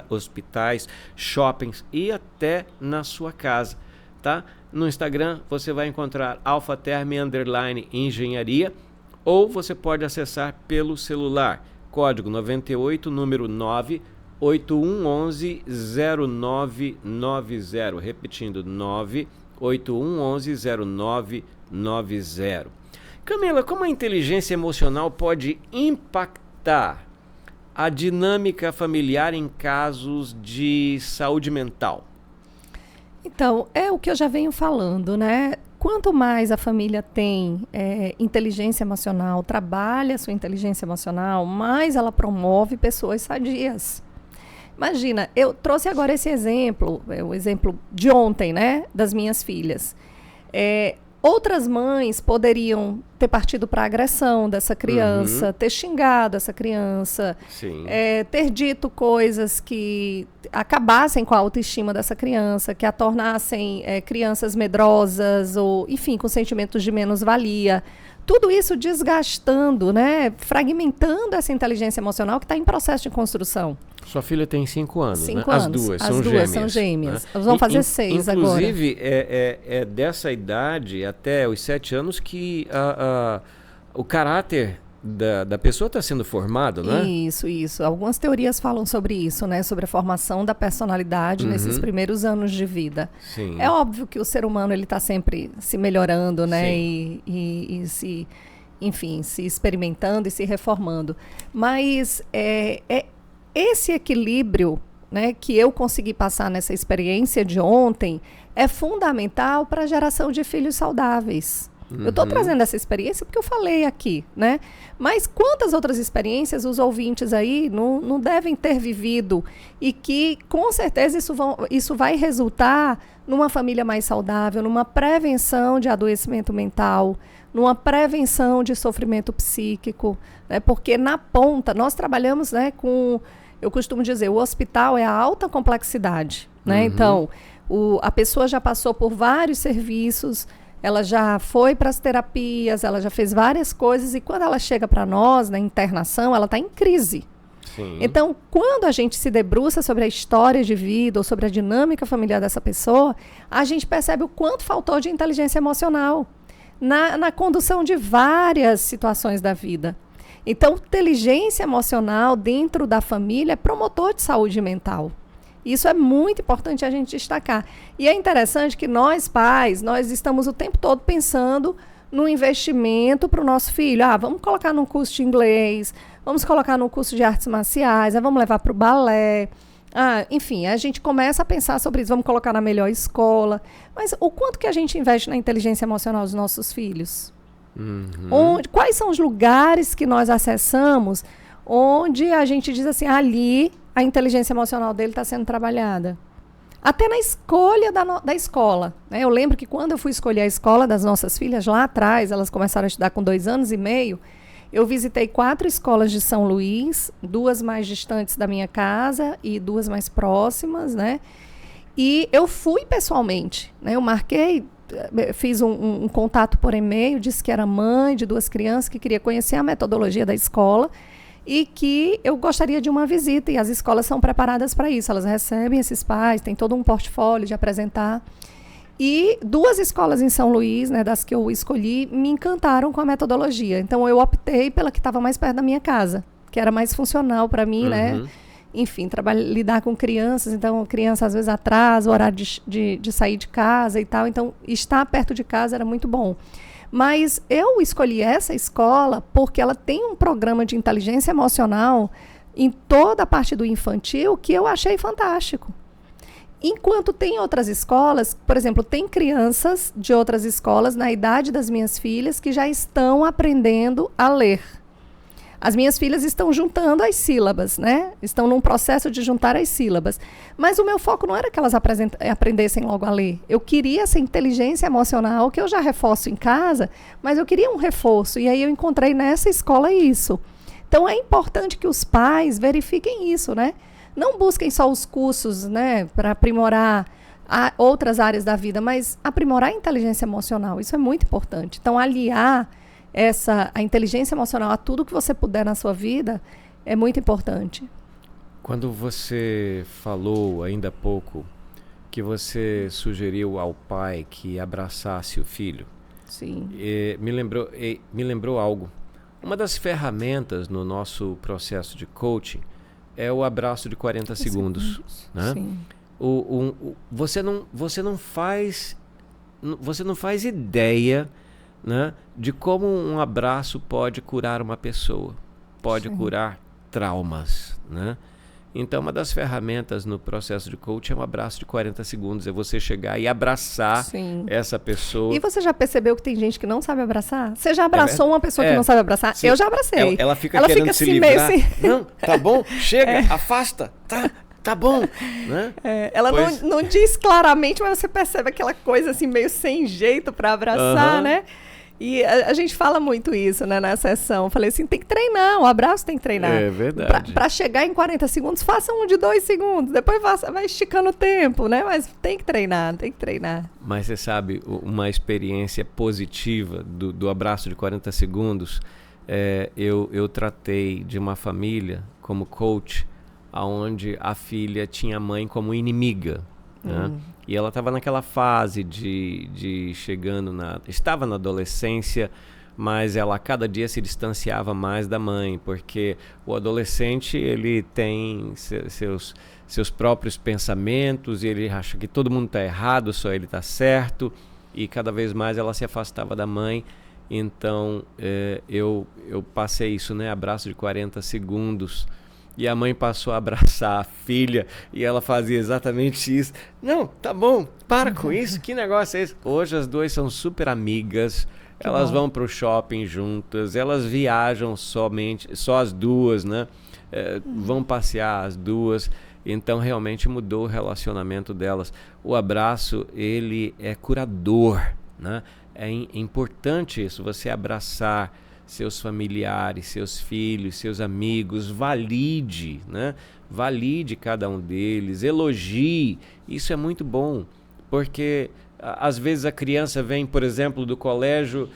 hospitais, shoppings e até na sua casa, tá? No Instagram você vai encontrar Alpha Term _engenharia, ou você pode acessar pelo celular, código 98, número 981110990, repetindo 981110990. 3890. Camila, como a inteligência emocional pode impactar a dinâmica familiar em casos de saúde mental? Então, é o que eu já venho falando, né? Quanto mais a família tem inteligência emocional, trabalha a sua inteligência emocional, mais ela promove pessoas sadias. Imagina, eu trouxe agora esse exemplo, o exemplo de ontem, né? Das minhas filhas. Outras mães poderiam ter partido para a agressão dessa criança, ter xingado essa criança, ter dito coisas que acabassem com a autoestima dessa criança, que a tornassem crianças medrosas ou, enfim, com sentimentos de menos-valia. Tudo isso desgastando, né, fragmentando essa inteligência emocional que está em processo de construção. Sua filha tem 5 anos, 5 né? anos. As duas São gêmeas. Né? Elas vão fazer 6 agora. Inclusive, é dessa idade até os 7 anos que o caráter da pessoa está sendo formado, né? Isso. Algumas teorias falam sobre isso, né? Sobre a formação da personalidade nesses primeiros anos de vida. Sim. É óbvio que o ser humano ele está sempre se melhorando, né? Sim. E se, enfim, se experimentando e se reformando. Mas esse equilíbrio, né, que eu consegui passar nessa experiência de ontem é fundamental para a geração de filhos saudáveis. Eu estou trazendo essa experiência porque eu falei aqui, né? Mas quantas outras experiências os ouvintes aí não devem ter vivido e que, com certeza, isso vai resultar numa família mais saudável, numa prevenção de adoecimento mental, numa prevenção de sofrimento psíquico, né? Porque na ponta, nós trabalhamos, né, com... Eu costumo dizer, o hospital é a alta complexidade, né? Então, a pessoa já passou por vários serviços, ela já foi para as terapias, ela já fez várias coisas e quando ela chega para nós, na internação, ela está em crise. Sim. Então, quando a gente se debruça sobre a história de vida ou sobre a dinâmica familiar dessa pessoa, a gente percebe o quanto faltou de inteligência emocional na condução de várias situações da vida. Então, inteligência emocional dentro da família é promotor de saúde mental. Isso é muito importante a gente destacar. E é interessante que nós, pais, nós estamos o tempo todo pensando no investimento para o nosso filho. Vamos colocar num curso de inglês, vamos colocar num curso de artes marciais, vamos levar para o balé. Enfim, a gente começa a pensar sobre isso, vamos colocar na melhor escola. Mas o quanto que a gente investe na inteligência emocional dos nossos filhos? Quais são os lugares que nós acessamos onde a gente diz assim, ali a inteligência emocional dele está sendo trabalhada? Até na escolha da escola, né? Eu lembro que quando eu fui escolher a escola das nossas filhas, lá atrás, elas começaram a estudar com 2 anos e meio, eu visitei 4 escolas de São Luís, 2 mais distantes da minha casa e 2 mais próximas, né? E eu fui pessoalmente, né? Eu marquei, fiz um contato por e-mail, disse que era mãe de 2 crianças, que queria conhecer a metodologia da escola e que eu gostaria de uma visita, e as escolas são preparadas para isso, elas recebem esses pais, tem todo um portfólio de apresentar. E 2 escolas em São Luís, né, das que eu escolhi, me encantaram com a metodologia. Então, eu optei pela que estava mais perto da minha casa, que era mais funcional para mim, né? Enfim, lidar com crianças, então, criança às vezes atrasa o horário de sair de casa e tal. Então, estar perto de casa era muito bom. Mas eu escolhi essa escola porque ela tem um programa de inteligência emocional em toda a parte do infantil que eu achei fantástico. Enquanto tem outras escolas, por exemplo, tem crianças de outras escolas na idade das minhas filhas que já estão aprendendo a ler. As minhas filhas estão juntando as sílabas, né? Estão num processo de juntar as sílabas. Mas o meu foco não era que elas aprendessem logo a ler. Eu queria essa inteligência emocional, que eu já reforço em casa, mas eu queria um reforço. E aí eu encontrei nessa escola isso. Então é importante que os pais verifiquem isso, né? Não busquem só os cursos, né, para aprimorar outras áreas da vida, mas aprimorar a inteligência emocional. Isso é muito importante. Então, aliar a inteligência emocional a tudo que você puder na sua vida é muito importante. Quando você falou ainda há pouco que você sugeriu ao pai que abraçasse o filho, sim, me lembrou algo. Uma das ferramentas no nosso processo de coaching é o abraço de 40 segundos, né? Sim. Você não faz ideia né, de como um abraço pode curar uma pessoa, pode curar traumas, né? Então, uma das ferramentas no processo de coaching é um abraço de 40 segundos. É você chegar e abraçar essa pessoa. E você já percebeu que tem gente que não sabe abraçar? Você já abraçou uma pessoa que não sabe abraçar? Sim. Eu já abracei. Ela fica querendo se livrar. Meio assim... Não, tá bom, chega, afasta, tá bom. Né? Ela não diz claramente, mas você percebe aquela coisa assim meio sem jeito para abraçar, né? E a gente fala muito isso, né, na sessão. Falei assim, tem que treinar, o abraço tem que treinar. É verdade. Para chegar em 40 segundos, faça um de 2 segundos. Depois vai esticando o tempo, né? Mas tem que treinar, tem que treinar. Mas você sabe, uma experiência positiva do abraço de 40 segundos, eu tratei de uma família como coach, onde a filha tinha a mãe como inimiga, né? E ela estava naquela fase de chegando estava na adolescência, mas ela a cada dia se distanciava mais da mãe, porque o adolescente ele tem seus próprios pensamentos, e ele acha que todo mundo está errado, só ele está certo, e cada vez mais ela se afastava da mãe. Então eu passei isso, né, abraço de 40 segundos. E a mãe passou a abraçar a filha e ela fazia exatamente isso. Não, tá bom, para com isso, que negócio é esse? Hoje as duas são super amigas, elas vão pro shopping juntas, elas viajam só as duas, né? Vão passear as duas. Então realmente mudou o relacionamento delas. O abraço, ele é curador, né? É importante isso, você abraçar seus familiares, seus filhos, seus amigos, valide, né? Valide cada um deles, elogie, isso é muito bom, porque às vezes a criança vem, por exemplo, do colégio,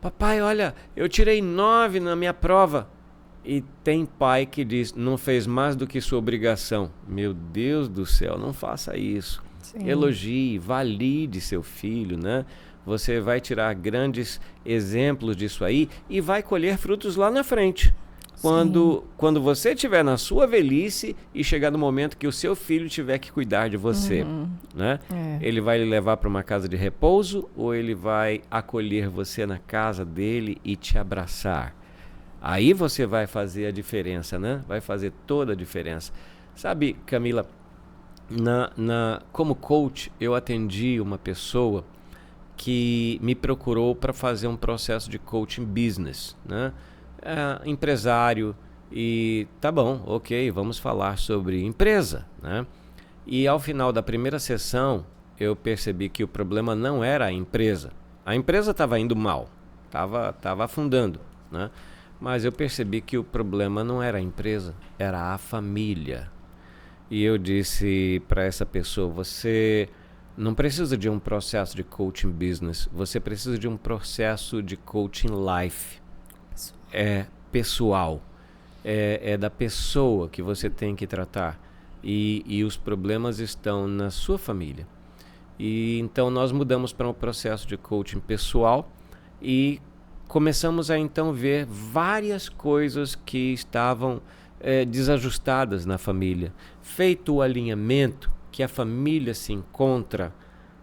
papai, olha, eu tirei 9 na minha prova, e tem pai que diz, não fez mais do que sua obrigação. Meu Deus do céu, não faça isso. Sim. Elogie, valide seu filho, né? Você vai tirar grandes exemplos disso aí e vai colher frutos lá na frente. Quando você estiver na sua velhice e chegar no momento que o seu filho tiver que cuidar de você, né? Ele vai lhe levar para uma casa de repouso ou ele vai acolher você na casa dele e te abraçar? Aí você vai fazer a diferença, né? Vai fazer toda a diferença. Sabe, Camila, como coach, eu atendi uma pessoa que me procurou para fazer um processo de coaching business, né? Empresário, e tá bom, ok, vamos falar sobre empresa, né? E ao final da primeira sessão, eu percebi que o problema não era a empresa estava indo mal, estava afundando, né? Mas eu percebi que o problema não era a empresa, era a família. E eu disse para essa pessoa, você não precisa de um processo de coaching business, você precisa de um processo de coaching life. É pessoal, é da pessoa que você tem que tratar, e os problemas estão na sua família. E então nós mudamos para um processo de coaching pessoal e começamos a então ver várias coisas que estavam desajustadas na família. Feito o alinhamento, que a família se encontra,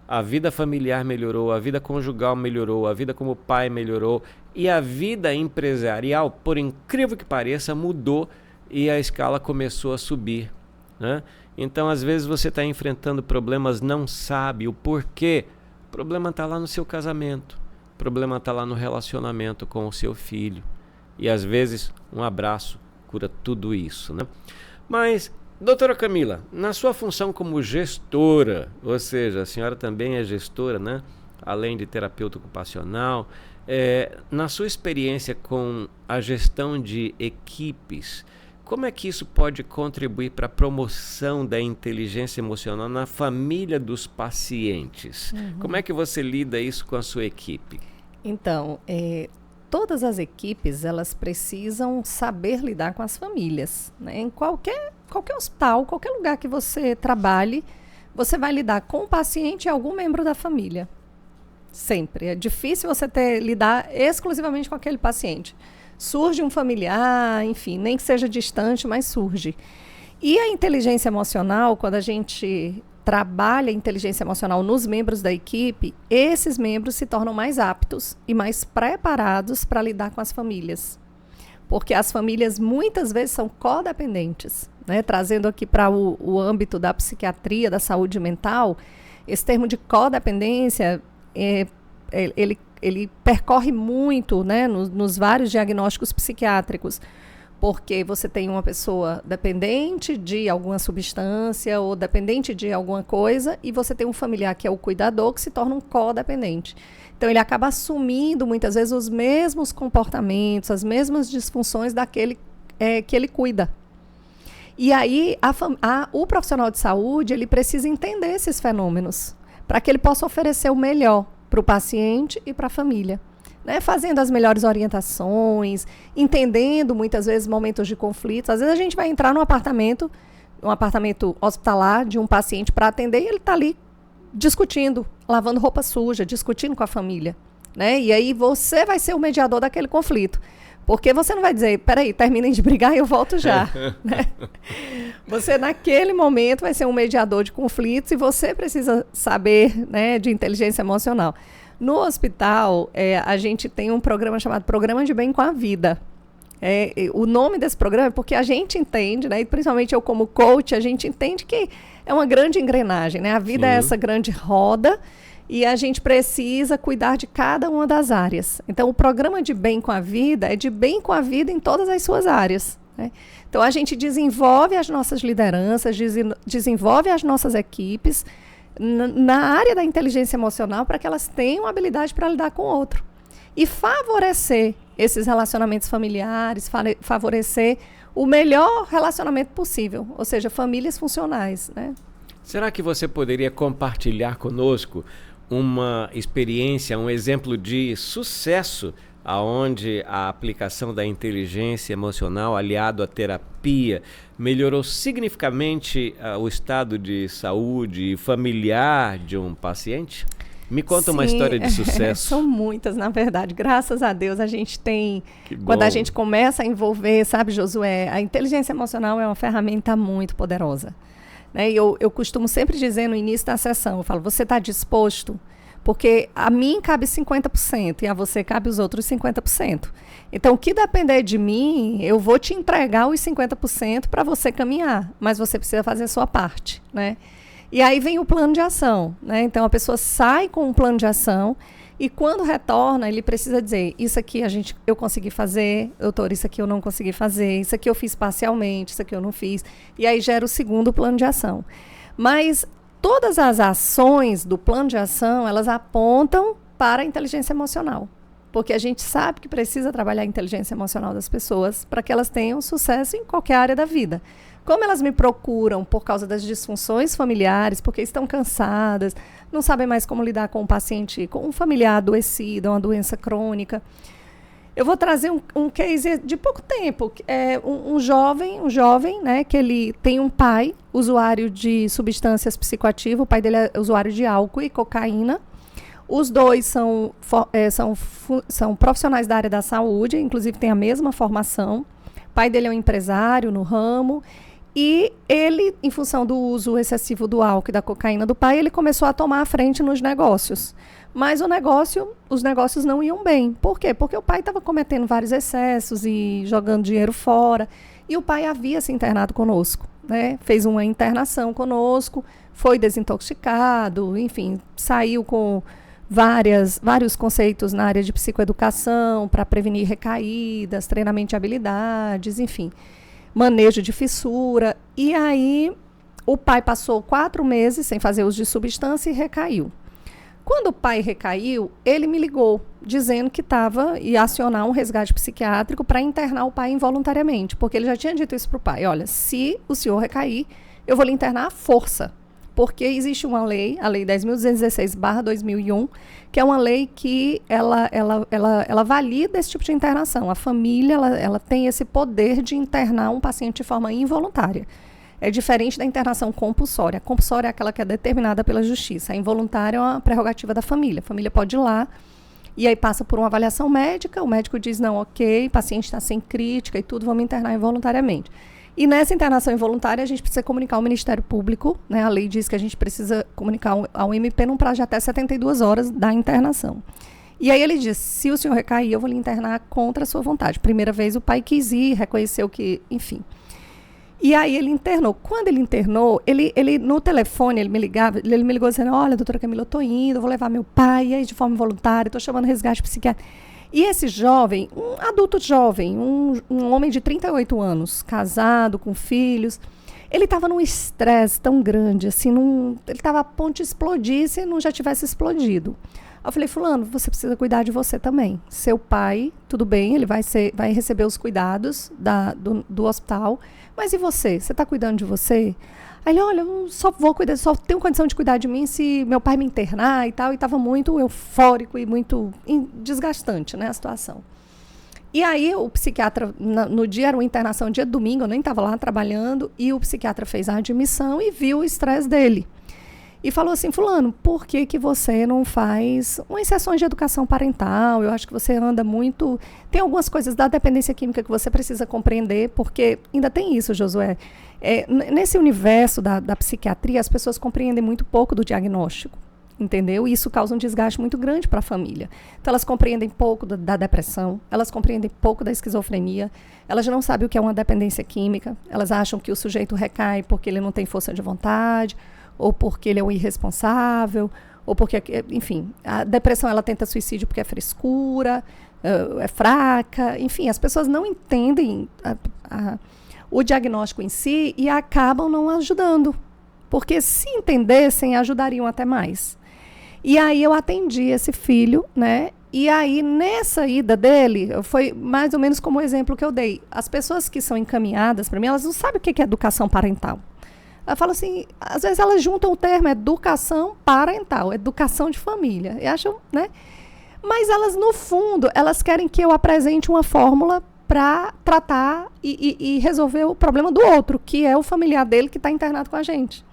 a vida familiar melhorou, a vida conjugal melhorou, a vida como pai melhorou, e a vida empresarial, por incrível que pareça, mudou e a escala começou a subir, né? Então, às vezes você está enfrentando problemas, não sabe o porquê. O problema está lá no seu casamento, o problema está lá no relacionamento com o seu filho. E às vezes um abraço cura tudo isso, né? Mas, doutora Camila, na sua função como gestora, ou seja, a senhora também é gestora, né? Além de terapeuta ocupacional, na sua experiência com a gestão de equipes, como é que isso pode contribuir para a promoção da inteligência emocional na família dos pacientes? Como é que você lida isso com a sua equipe? Então, todas as equipes, elas precisam saber lidar com as famílias, né? Em qualquer hospital, qualquer lugar que você trabalhe, você vai lidar com o paciente e algum membro da família. Sempre. É difícil você lidar exclusivamente com aquele paciente. Surge um familiar, enfim, nem que seja distante, mas surge. E a inteligência emocional, quando a gente trabalha a inteligência emocional nos membros da equipe, esses membros se tornam mais aptos e mais preparados para lidar com as famílias. Porque as famílias muitas vezes são codependentes, né? Trazendo aqui para o âmbito da psiquiatria, da saúde mental, esse termo de codependência, ele percorre muito, né, nos vários diagnósticos psiquiátricos, porque você tem uma pessoa dependente de alguma substância ou dependente de alguma coisa, e você tem um familiar que é o cuidador, que se torna um codependente. Então, ele acaba assumindo, muitas vezes, os mesmos comportamentos, as mesmas disfunções daquele que ele cuida. E aí, o profissional de saúde, ele precisa entender esses fenômenos, para que ele possa oferecer o melhor para o paciente e para a família. Né, fazendo as melhores orientações, entendendo muitas vezes momentos de conflitos. Às vezes a gente vai entrar num apartamento hospitalar de um paciente para atender e ele está ali discutindo, lavando roupa suja, discutindo com a família. Né? E aí você vai ser o mediador daquele conflito. Porque você não vai dizer, peraí, terminem de brigar e eu volto já. Né? Você, naquele momento, vai ser um mediador de conflitos e você precisa saber, né, de inteligência emocional. No hospital, a gente tem um programa chamado Programa de Bem com a Vida. O nome desse programa é porque a gente entende, né, e principalmente eu como coach, a gente entende que é uma grande engrenagem. Né? A vida é essa grande roda e a gente precisa cuidar de cada uma das áreas. Então, o Programa de Bem com a Vida é de bem com a vida em todas as suas áreas. Né? Então, a gente desenvolve as nossas lideranças, desenvolve as nossas equipes na área da inteligência emocional para que elas tenham habilidade para lidar com o outro. E favorecer esses relacionamentos familiares, favorecer o melhor relacionamento possível, ou seja, famílias funcionais. Né? Será que você poderia compartilhar conosco uma experiência, um exemplo de sucesso aonde a aplicação da inteligência emocional aliado à terapia melhorou significativamente o estado de saúde familiar de um paciente? Me conta uma história de sucesso. São muitas, na verdade. Graças a Deus a gente tem... Quando a gente começa a envolver, sabe, Josué, a inteligência emocional é uma ferramenta muito poderosa. Né? E eu costumo sempre dizer no início da sessão, eu falo, você está disposto? Porque a mim cabe 50% e a você cabe os outros 50%. Então, o que depender de mim, eu vou te entregar os 50% para você caminhar, mas você precisa fazer a sua parte, né? E aí vem o plano de ação, né? Então, a pessoa sai com um plano de ação e quando retorna, ele precisa dizer, isso aqui eu consegui fazer, doutor, isso aqui eu não consegui fazer, isso aqui eu fiz parcialmente, isso aqui eu não fiz. E aí gera o segundo plano de ação. Mas todas as ações do plano de ação, elas apontam para a inteligência emocional. Porque a gente sabe que precisa trabalhar a inteligência emocional das pessoas para que elas tenham sucesso em qualquer área da vida. Como elas me procuram por causa das disfunções familiares, porque estão cansadas, não sabem mais como lidar com um paciente, com um familiar adoecido, uma doença crônica. Eu vou trazer um case de pouco tempo. Um jovem, né, que ele tem um pai usuário de substâncias psicoativas, o pai dele é usuário de álcool e cocaína. Os dois são profissionais da área da saúde, inclusive têm a mesma formação. O pai dele é um empresário no ramo. E ele, em função do uso excessivo do álcool e da cocaína do pai, ele começou a tomar a frente nos negócios. Mas os negócios não iam bem. Por quê? Porque o pai estava cometendo vários excessos e jogando dinheiro fora. E o pai havia se internado conosco, né? Fez uma internação conosco, foi desintoxicado, enfim, saiu com vários conceitos na área de psicoeducação para prevenir recaídas, treinamento de habilidades, enfim, manejo de fissura. E aí o pai passou 4 meses sem fazer uso de substância e recaiu. Quando o pai recaiu, ele me ligou, dizendo que ia acionar um resgate psiquiátrico para internar o pai involuntariamente, porque ele já tinha dito isso para o pai, olha, se o senhor recair, eu vou lhe internar à força, porque existe uma lei, a Lei 10.216/2001, que é uma lei que ela valida esse tipo de internação. A família ela tem esse poder de internar um paciente de forma involuntária. É diferente da internação compulsória. A compulsória é aquela que é determinada pela justiça. A involuntária é uma prerrogativa da família. A família pode ir lá e aí passa por uma avaliação médica. O médico diz, não, ok, o paciente está sem crítica e tudo, vamos internar involuntariamente. E nessa internação involuntária, a gente precisa comunicar ao Ministério Público, né? A lei diz que a gente precisa comunicar ao MP num prazo de até 72 horas da internação. E aí ele diz, se o senhor recair, eu vou lhe internar contra a sua vontade. Primeira vez o pai quis ir, reconheceu que, enfim. E aí ele internou. Quando ele internou, ele no telefone, ele me ligou dizendo, olha, doutora Camila, eu estou indo, eu vou levar meu pai, e aí de forma voluntária, estou chamando resgate psiquiátrico. E esse jovem, um adulto jovem, um homem de 38 anos, casado, com filhos, ele estava num estresse tão grande, assim, ele estava a ponto de explodir se não já tivesse explodido. Eu falei, fulano, você precisa cuidar de você também. Seu pai, tudo bem, ele vai receber os cuidados do hospital, mas e você? Você está cuidando de você? Aí ele, olha, eu só vou cuidar, só tenho condição de cuidar de mim se meu pai me internar e tal, e estava muito eufórico e muito desgastante, né, a situação. E aí o psiquiatra, no dia, era uma internação, dia de domingo, eu nem estava lá trabalhando, e o psiquiatra fez a admissão e viu o estresse dele. E falou assim, fulano, por que você não faz umas sessões de educação parental? Eu acho que você anda muito... Tem algumas coisas da dependência química que você precisa compreender, porque ainda tem isso, Josué. Nesse universo da psiquiatria, as pessoas compreendem muito pouco do diagnóstico, entendeu? E isso causa um desgaste muito grande para a família. Então, elas compreendem pouco da depressão, elas compreendem pouco da esquizofrenia, elas não sabem o que é uma dependência química, elas acham que o sujeito recai porque ele não tem força de vontade, ou porque ele é um irresponsável, ou porque, enfim, a depressão ela tenta suicídio porque é frescura, é fraca, enfim, as pessoas não entendem o diagnóstico em si e acabam não ajudando, porque se entendessem, ajudariam até mais. E aí eu atendi esse filho, né? E aí nessa ida dele, foi mais ou menos como o exemplo que eu dei. As pessoas que são encaminhadas para mim, elas não sabem o que é educação parental. Ela fala assim, às vezes elas juntam o termo educação parental, educação de família. E acham, né? Mas elas, no fundo, elas querem que eu apresente uma fórmula para tratar e resolver o problema do outro, que é o familiar dele que está internado com a gente.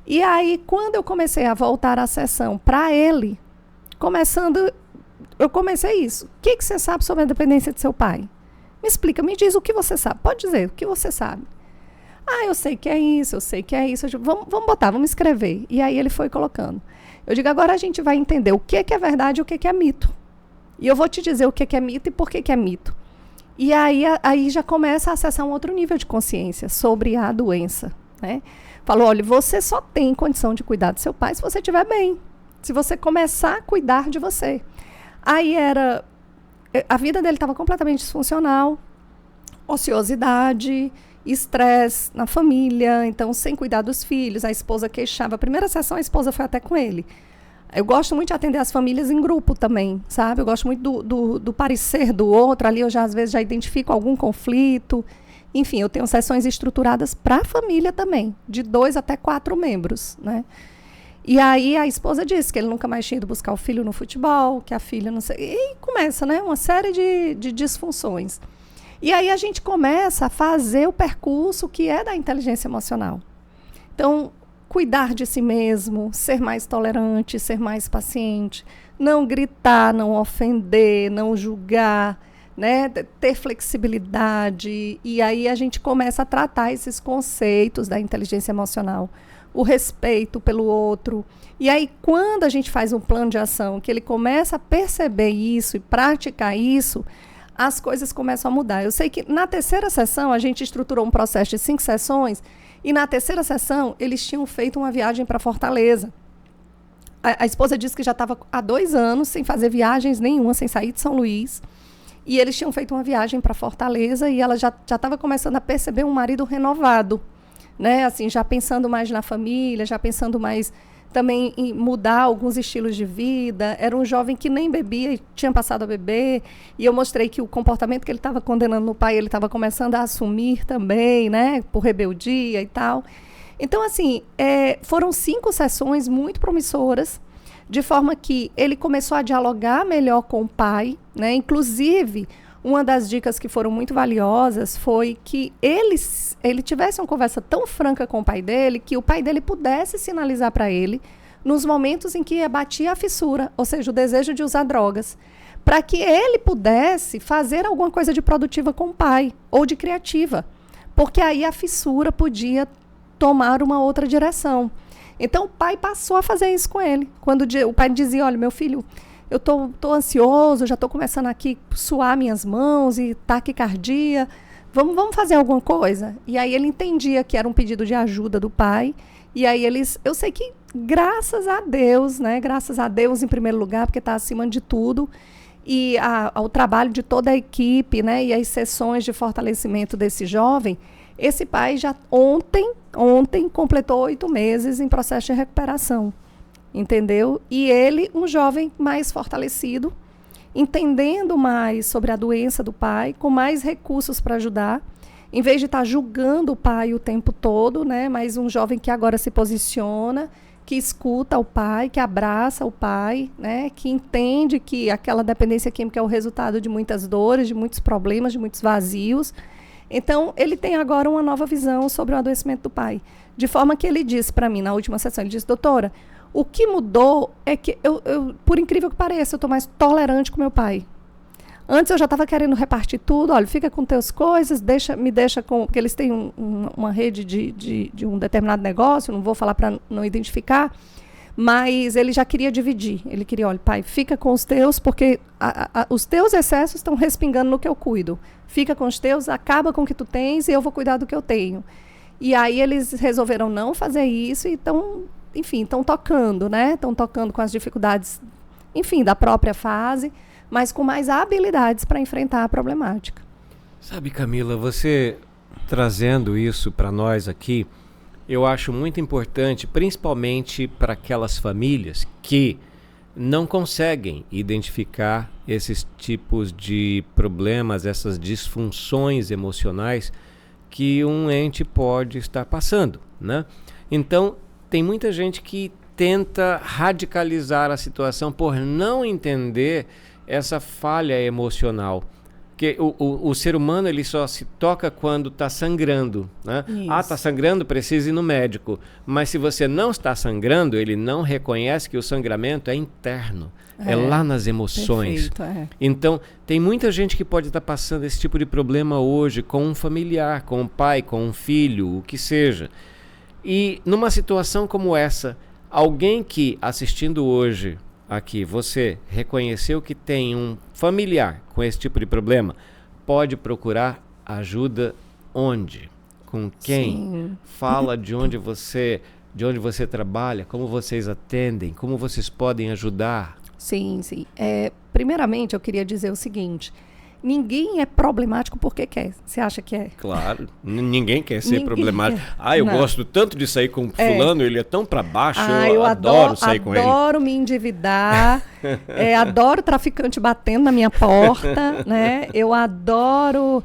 E aí, quando eu comecei a voltar à sessão para ele, eu comecei isso. O que você sabe sobre a dependência de seu pai? Me explica, me diz o que você sabe. Pode dizer o que você sabe. Eu sei que é isso, eu sei que é isso. Eu digo, vamos botar, vamos escrever. E aí ele foi colocando. Eu digo, agora a gente vai entender o que é verdade e o que é mito. E eu vou te dizer o que é mito e por que é mito. E aí já começa a acessar um outro nível de consciência sobre a doença, né? Falou, olha, você só tem condição de cuidar do seu pai se você estiver bem. Se você começar a cuidar de você. Aí a vida dele estava completamente disfuncional, ociosidade, estresse na família, então sem cuidar dos filhos, a esposa queixava. A primeira sessão a esposa foi até com ele. Eu gosto muito de atender as famílias em grupo também, sabe? Eu gosto muito do parecer do outro, ali eu já às vezes já identifico algum conflito. Enfim, eu tenho sessões estruturadas para a família também, de 2 até 4 membros, né? E aí a esposa disse que ele nunca mais tinha ido buscar o filho no futebol, que a filha não sei... E começa, né? Uma série de disfunções. E aí a gente começa a fazer o percurso que é da inteligência emocional. Então, cuidar de si mesmo, ser mais tolerante, ser mais paciente, não gritar, não ofender, não julgar, né? Ter flexibilidade. E aí a gente começa a tratar esses conceitos da inteligência emocional. O respeito pelo outro. E aí, quando a gente faz um plano de ação, que ele começa a perceber isso e praticar isso, as coisas começam a mudar. Eu sei que na terceira sessão, a gente estruturou um processo de 5 sessões, e na terceira sessão, eles tinham feito uma viagem para Fortaleza. A esposa disse que já estava há 2 anos sem fazer viagens nenhuma, sem sair de São Luís, e eles tinham feito uma viagem para Fortaleza, e ela já estava começando a perceber um marido renovado, né? Assim, já pensando mais na família, já pensando mais também em mudar alguns estilos de vida. Era um jovem que nem bebia e tinha passado a beber. E eu mostrei que o comportamento que ele estava condenando no pai, ele estava começando a assumir também, né? Por rebeldia e tal. Então, assim, foram 5 sessões muito promissoras, de forma que ele começou a dialogar melhor com o pai, né? Inclusive, uma das dicas que foram muito valiosas foi que ele tivesse uma conversa tão franca com o pai dele, que o pai dele pudesse sinalizar para ele nos momentos em que batia a fissura, ou seja, o desejo de usar drogas, para que ele pudesse fazer alguma coisa de produtiva com o pai, ou de criativa. porque aí a fissura podia tomar uma outra direção. Então o pai passou a fazer isso com ele. Quando o pai dizia, olha, meu filho, eu tô ansioso, já estou começando aqui a suar minhas mãos e taquicardia, vamos fazer alguma coisa? E aí ele entendia que era um pedido de ajuda do pai, e aí eu sei que graças a Deus, né, graças a Deus em primeiro lugar, porque está acima de tudo, e ao trabalho de toda a equipe, né, e as sessões de fortalecimento desse jovem, esse pai já ontem completou 8 meses em processo de recuperação, entendeu? E ele, um jovem mais fortalecido, entendendo mais sobre a doença do pai, com mais recursos para ajudar, em vez de estar julgando o pai o tempo todo, né, mas um jovem que agora se posiciona, que escuta o pai, que abraça o pai, né, que entende que aquela dependência química é o resultado de muitas dores, de muitos problemas, de muitos vazios. Então, ele tem agora uma nova visão sobre o adoecimento do pai. De forma que ele disse para mim, na última sessão, ele disse, doutora, o que mudou é que, por incrível que pareça, eu estou mais tolerante com meu pai. Antes eu já estava querendo repartir tudo, olha, fica com teus coisas, me deixa com... Porque eles têm uma rede de um determinado negócio, não vou falar para não identificar, mas ele já queria dividir. Ele queria, olha, pai, fica com os teus, porque os teus excessos estão respingando no que eu cuido. Fica com os teus, acaba com o que tu tens e eu vou cuidar do que eu tenho. E aí eles resolveram não fazer isso e estão tocando, né? Estão tocando com as dificuldades, enfim, da própria fase, mas com mais habilidades para enfrentar a problemática. Sabe, Camila, você trazendo isso para nós aqui, eu acho muito importante, principalmente para aquelas famílias que não conseguem identificar esses tipos de problemas, essas disfunções emocionais que um ente pode estar passando, né? Então, tem muita gente que tenta radicalizar a situação por não entender essa falha emocional. Porque o ser humano ele só se toca quando está sangrando, né? Ah, está sangrando, precisa ir no médico. Mas se você não está sangrando, ele não reconhece que o sangramento é interno. É lá nas emoções. Perfeito, Então, tem muita gente que pode estar passando esse tipo de problema hoje com um familiar, com um pai, com um filho, o que seja. E numa situação como essa, alguém que assistindo hoje aqui, você reconheceu que tem um familiar com esse tipo de problema, pode procurar ajuda onde? Com quem? Sim. Fala de onde você trabalha, como vocês atendem, como vocês podem ajudar. Sim. Primeiramente, eu queria dizer o seguinte, ninguém é problemático porque quer. Você acha que é? Claro, ninguém quer ser problemático. Eu não. Gosto tanto de sair com fulano, ele é tão pra baixo, eu adoro sair com ele. Adoro me endividar, adoro traficante batendo na minha porta, né? Eu adoro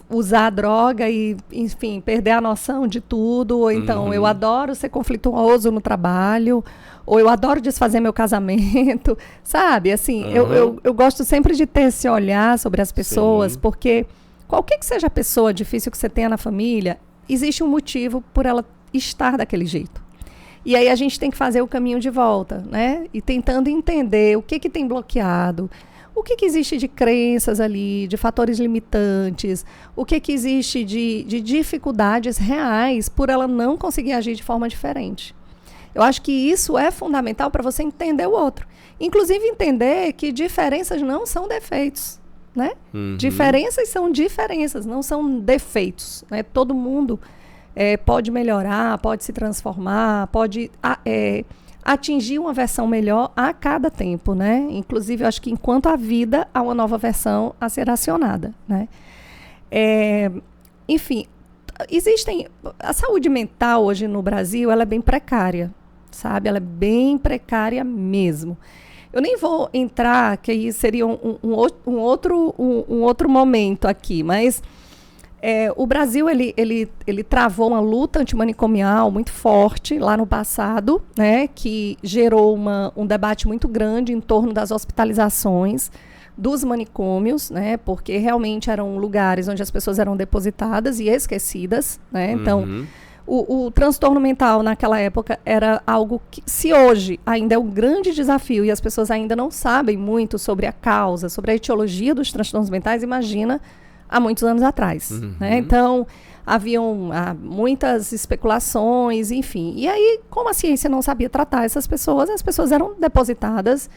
usar droga e, enfim, perder a noção de tudo. Ou então, eu adoro ser conflituoso no trabalho, ou eu adoro desfazer meu casamento, sabe? Assim, eu gosto sempre de ter esse olhar sobre as pessoas, sim, porque qualquer que seja a pessoa difícil que você tenha na família, existe um motivo por ela estar daquele jeito. E aí a gente tem que fazer o caminho de volta, né? E tentando entender o que tem bloqueado, o que existe de crenças ali, de fatores limitantes, o que existe de dificuldades reais por ela não conseguir agir de forma diferente. Eu acho que isso é fundamental para você entender o outro. Inclusive entender que diferenças não são defeitos, né? Diferenças são diferenças, não são defeitos, né? Todo mundo pode melhorar, pode se transformar, pode atingir uma versão melhor a cada tempo, né? Inclusive, eu acho que enquanto a vida, há uma nova versão a ser acionada, né? Enfim, a saúde mental hoje no Brasil, ela é bem precária, sabe? Ela é bem precária mesmo. Eu nem vou entrar, que aí seria um outro momento aqui, mas o Brasil ele travou uma luta antimanicomial muito forte lá no passado, né, que gerou um debate muito grande em torno das hospitalizações dos manicômios, né, porque realmente eram lugares onde as pessoas eram depositadas e esquecidas, né? Então, o transtorno mental naquela época era algo que, se hoje ainda é um grande desafio e as pessoas ainda não sabem muito sobre a causa, sobre a etiologia dos transtornos mentais, imagina há muitos anos atrás. Né? Então, haviam muitas especulações, enfim. E aí, como a ciência não sabia tratar essas pessoas, as pessoas eram depositadas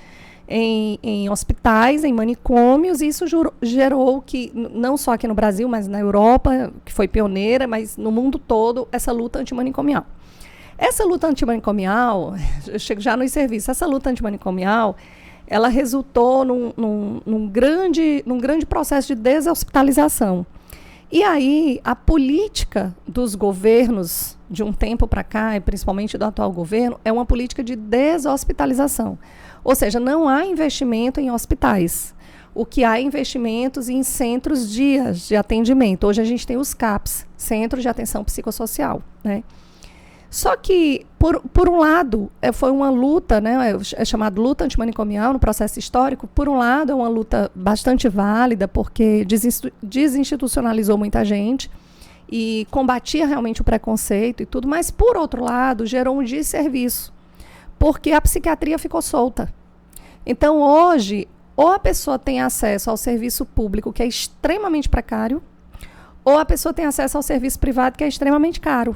em hospitais, em manicômios, e isso gerou que, não só aqui no Brasil, mas na Europa, que foi pioneira, mas no mundo todo, essa luta antimanicomial. Essa luta antimanicomial, eu chego já nos serviços, essa luta antimanicomial, ela resultou num grande processo de deshospitalização. E aí, a política dos governos, de um tempo para cá, e principalmente do atual governo, é uma política de deshospitalização. Ou seja, não há investimento em hospitais. O que há é investimentos em centros de atendimento. Hoje a gente tem os CAPs, Centros de Atenção Psicossocial, né? Só que, por um lado, foi uma luta, né, é chamado luta antimanicomial no processo histórico. Por um lado, é uma luta bastante válida, porque desinstitucionalizou muita gente e combatia realmente o preconceito e tudo, mas, por outro lado, gerou um desserviço, porque a psiquiatria ficou solta. Então, hoje, ou a pessoa tem acesso ao serviço público, que é extremamente precário, ou a pessoa tem acesso ao serviço privado, que é extremamente caro.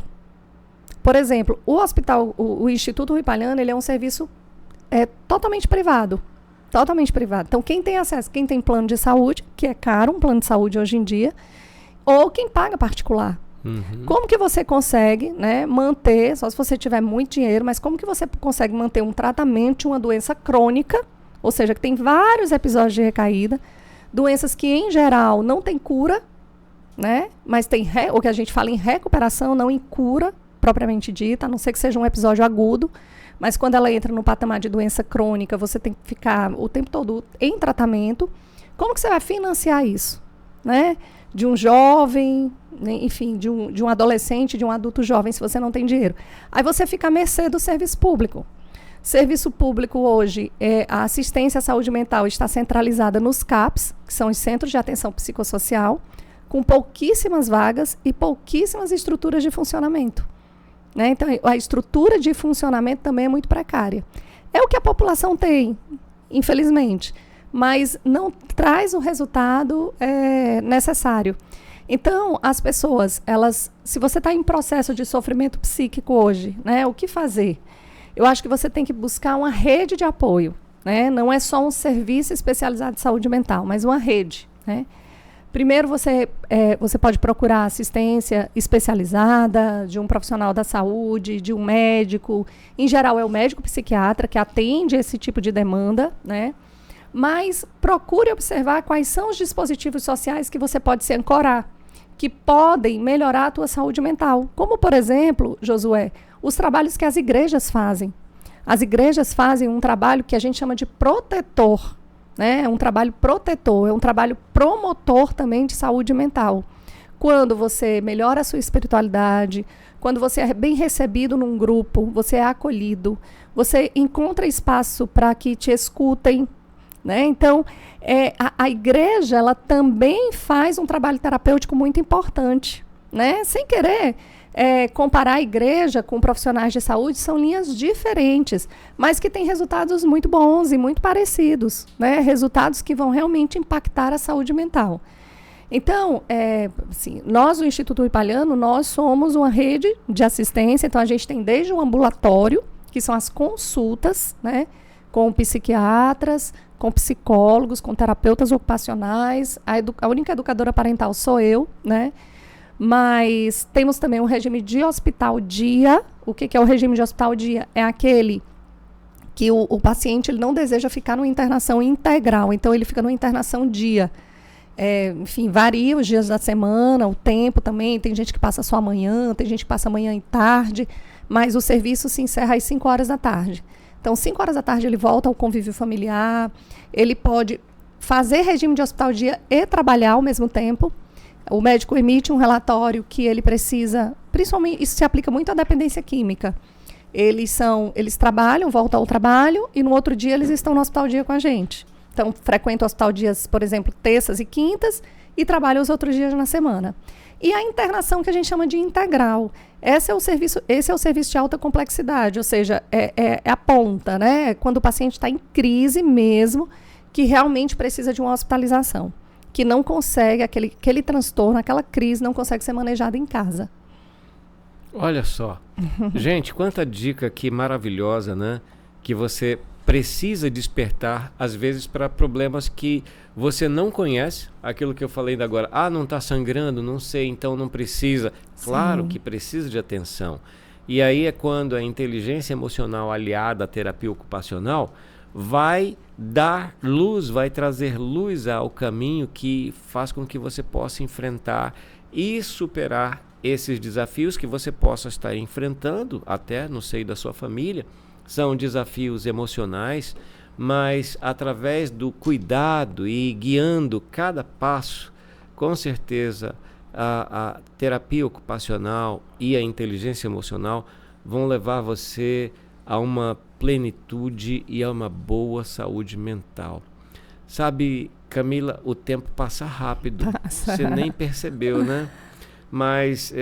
Por exemplo, o Instituto Rui Palhano, ele é um serviço totalmente privado. Totalmente privado. Então, quem tem acesso, quem tem plano de saúde, que é caro, um plano de saúde hoje em dia, ou quem paga particular. Como que você consegue, né, manter, só se você tiver muito dinheiro, mas como que você consegue manter um tratamento de uma doença crônica, ou seja, que tem vários episódios de recaída, doenças que, em geral, não tem cura, né, mas tem o que a gente fala em recuperação, não em cura, propriamente dita, a não ser que seja um episódio agudo, mas quando ela entra no patamar de doença crônica, você tem que ficar o tempo todo em tratamento. Como que você vai financiar isso? Né? De um jovem, né? Enfim, de um adolescente, de um adulto jovem, se você não tem dinheiro. Aí você fica à mercê do serviço público. Serviço público hoje, a assistência à saúde mental está centralizada nos CAPs, que são os Centros de Atenção Psicossocial, com pouquíssimas vagas e pouquíssimas estruturas de funcionamento. Né? Então, a estrutura de funcionamento também é muito precária. É o que a população tem, infelizmente, mas não traz o resultado necessário. Então, as pessoas, se você está em processo de sofrimento psíquico hoje, né, o que fazer? Eu acho que você tem que buscar uma rede de apoio. Né? Não é só um serviço especializado de saúde mental, mas uma rede. Né? Primeiro, você pode procurar assistência especializada de um profissional da saúde, de um médico. Em geral, é o médico psiquiatra que atende esse tipo de demanda, né? Mas procure observar quais são os dispositivos sociais que você pode se ancorar, que podem melhorar a tua saúde mental. Como, por exemplo, Josué, os trabalhos que as igrejas fazem. As igrejas fazem um trabalho que a gente chama de protetor. Né? É um trabalho protetor, é um trabalho promotor também de saúde mental. Quando você melhora a sua espiritualidade, quando você é bem recebido num grupo, você é acolhido, você encontra espaço para que te escutem. Né? Então, a igreja ela também faz um trabalho terapêutico muito importante. Né? Sem querer comparar a igreja com profissionais de saúde, são linhas diferentes, mas que têm resultados muito bons e muito parecidos, né? Resultados que vão realmente impactar a saúde mental. Então, assim, nós, o Instituto Rui Palhano, nós somos uma rede de assistência, então a gente tem desde o ambulatório, que são as consultas, né, com psiquiatras, com psicólogos, com terapeutas ocupacionais, a única educadora parental sou eu, né? Mas temos também um regime de hospital-dia. O que é o regime de hospital-dia? É aquele que o paciente ele não deseja ficar numa internação integral, então ele fica numa internação dia. Enfim, varia os dias da semana, o tempo também. Tem gente que passa só amanhã, tem gente que passa amanhã e tarde, mas o serviço se encerra às 5 horas da tarde. Então, 5 horas da tarde ele volta ao convívio familiar, ele pode fazer regime de hospital-dia e trabalhar ao mesmo tempo. O médico emite um relatório que ele precisa, principalmente, isso se aplica muito à dependência química. Eles trabalham, voltam ao trabalho e no outro dia eles estão no hospital-dia com a gente. Então, frequentam o hospital-dias, por exemplo, terças e quintas e trabalham os outros dias na semana. E a internação que a gente chama de integral. Esse é o serviço de alta complexidade, ou seja, é a ponta, né? Quando o paciente está em crise mesmo, que realmente precisa de uma hospitalização. que não consegue, aquele transtorno, aquela crise não consegue ser manejada em casa. Olha só. Gente, quanta dica aqui maravilhosa, né? Que você precisa despertar, às vezes, para problemas que você não conhece. Aquilo que eu falei ainda agora. Ah, não está sangrando, não sei, então não precisa. Claro Sim. que precisa de atenção. E aí é quando a inteligência emocional aliada à terapia ocupacional vai dar luz, vai trazer luz ao caminho que faz com que você possa enfrentar e superar esses desafios que você possa estar enfrentando até no seio da sua família. São desafios emocionais, mas através do cuidado e guiando cada passo, com certeza a terapia ocupacional e a inteligência emocional vão levar você a uma plenitude e a uma boa saúde mental. Sabe, Camila, o tempo passa rápido. Você nem percebeu, né? Mas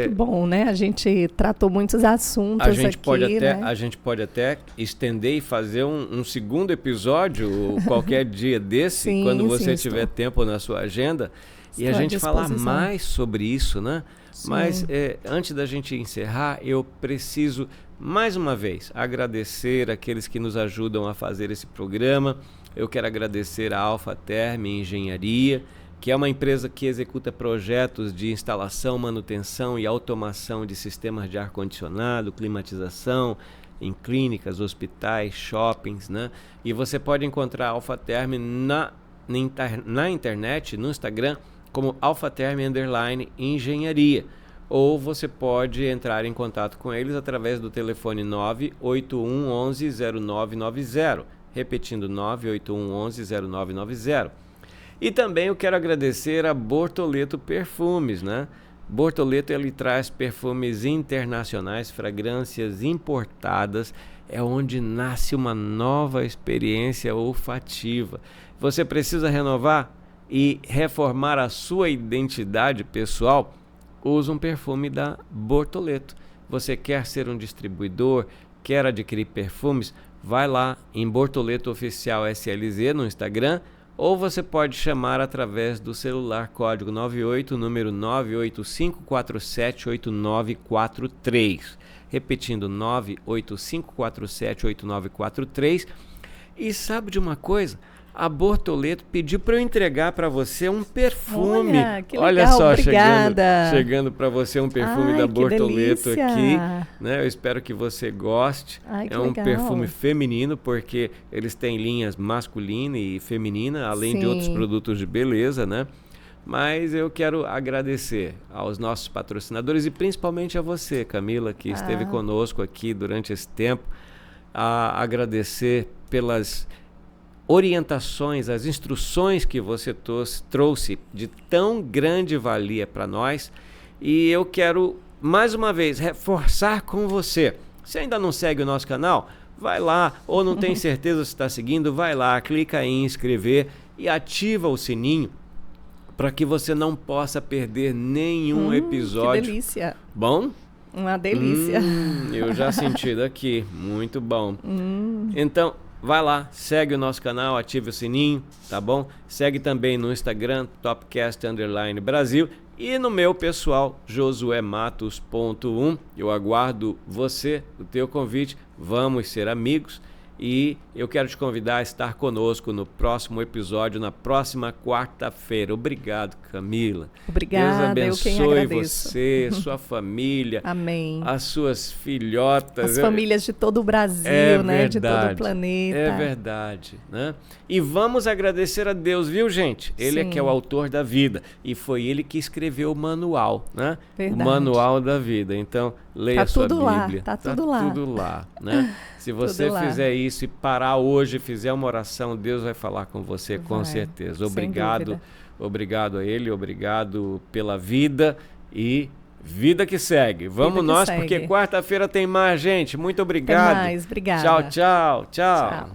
que bom, né? A gente tratou muitos assuntos a gente aqui, né? A gente pode até estender e fazer um segundo episódio qualquer dia desse, sim, quando você sim, tiver tempo na sua agenda, e a gente falar mais sobre isso, né? Sim. Mas antes da gente encerrar, eu preciso mais uma vez agradecer aqueles que nos ajudam a fazer esse programa. Eu quero agradecer a Alpha Term Engenharia, que é uma empresa que executa projetos de instalação, manutenção e automação de sistemas de ar-condicionado, climatização em clínicas, hospitais, shoppings, né? E você pode encontrar a Alpha Term na internet, no Instagram, como alphaterm_engenharia. Ou você pode entrar em contato com eles através do telefone 981 11 0990. Repetindo, 981 11 0990. E também eu quero agradecer a Bortoleto Perfumes, né? Bortoleto, ele traz perfumes internacionais, fragrâncias importadas, é onde nasce uma nova experiência olfativa. Você precisa renovar e reformar a sua identidade pessoal? Usa um perfume da Bortoleto. Você quer ser um distribuidor, quer adquirir perfumes? Vai lá em Bortoleto Oficial SLZ no Instagram, ou você pode chamar através do celular código 98, número 985478943. Repetindo, 985478943. E sabe de uma coisa? A Bortoleto pediu para eu entregar para você um perfume. Olha, que legal, olha só, obrigada. chegando para você um perfume da Bortoleto aqui, né? Eu espero que você goste. Que é um legal. perfume feminino, porque eles têm linhas masculina e feminina, além Sim. de outros produtos de beleza, né? Mas eu quero agradecer aos nossos patrocinadores e principalmente a você, Camila, que esteve conosco aqui durante esse tempo, a agradecer pelas orientações, as instruções que você trouxe de tão grande valia para nós. E eu quero, mais uma vez, reforçar com você. Se ainda não segue o nosso canal, vai lá, ou não tem certeza se está seguindo, vai lá, clica em inscrever e ativa o sininho para que você não possa perder nenhum episódio. Que delícia. Bom? Uma delícia. Eu já senti daqui, muito bom. Então, vai lá, segue o nosso canal, ative o sininho, tá bom? Segue também no Instagram, Topcast_Brasil, e no meu pessoal, josuematos.1. Eu aguardo você, o teu convite, vamos ser amigos. E eu quero te convidar a estar conosco no próximo episódio, na próxima quarta-feira. Obrigado, Camila. Obrigada, Deus abençoe você, sua família. Amém. As suas filhotas. As famílias de todo o Brasil, né? De todo o planeta. É verdade, né? E vamos agradecer a Deus, viu, gente? Ele é que é o autor da vida. E foi ele que escreveu o manual, né? Verdade. O manual da vida. Então, leia a sua Bíblia. Tá tudo lá. Tudo lá, né? Se você fizer isso e parar hoje, fizer uma oração, Deus vai falar com você, com certeza. Obrigado, obrigado a Ele, obrigado pela vida e vida que segue. Vamos nós, porque quarta-feira tem mais, gente. Muito obrigado. Tem mais, obrigada. Tchau, tchau, tchau.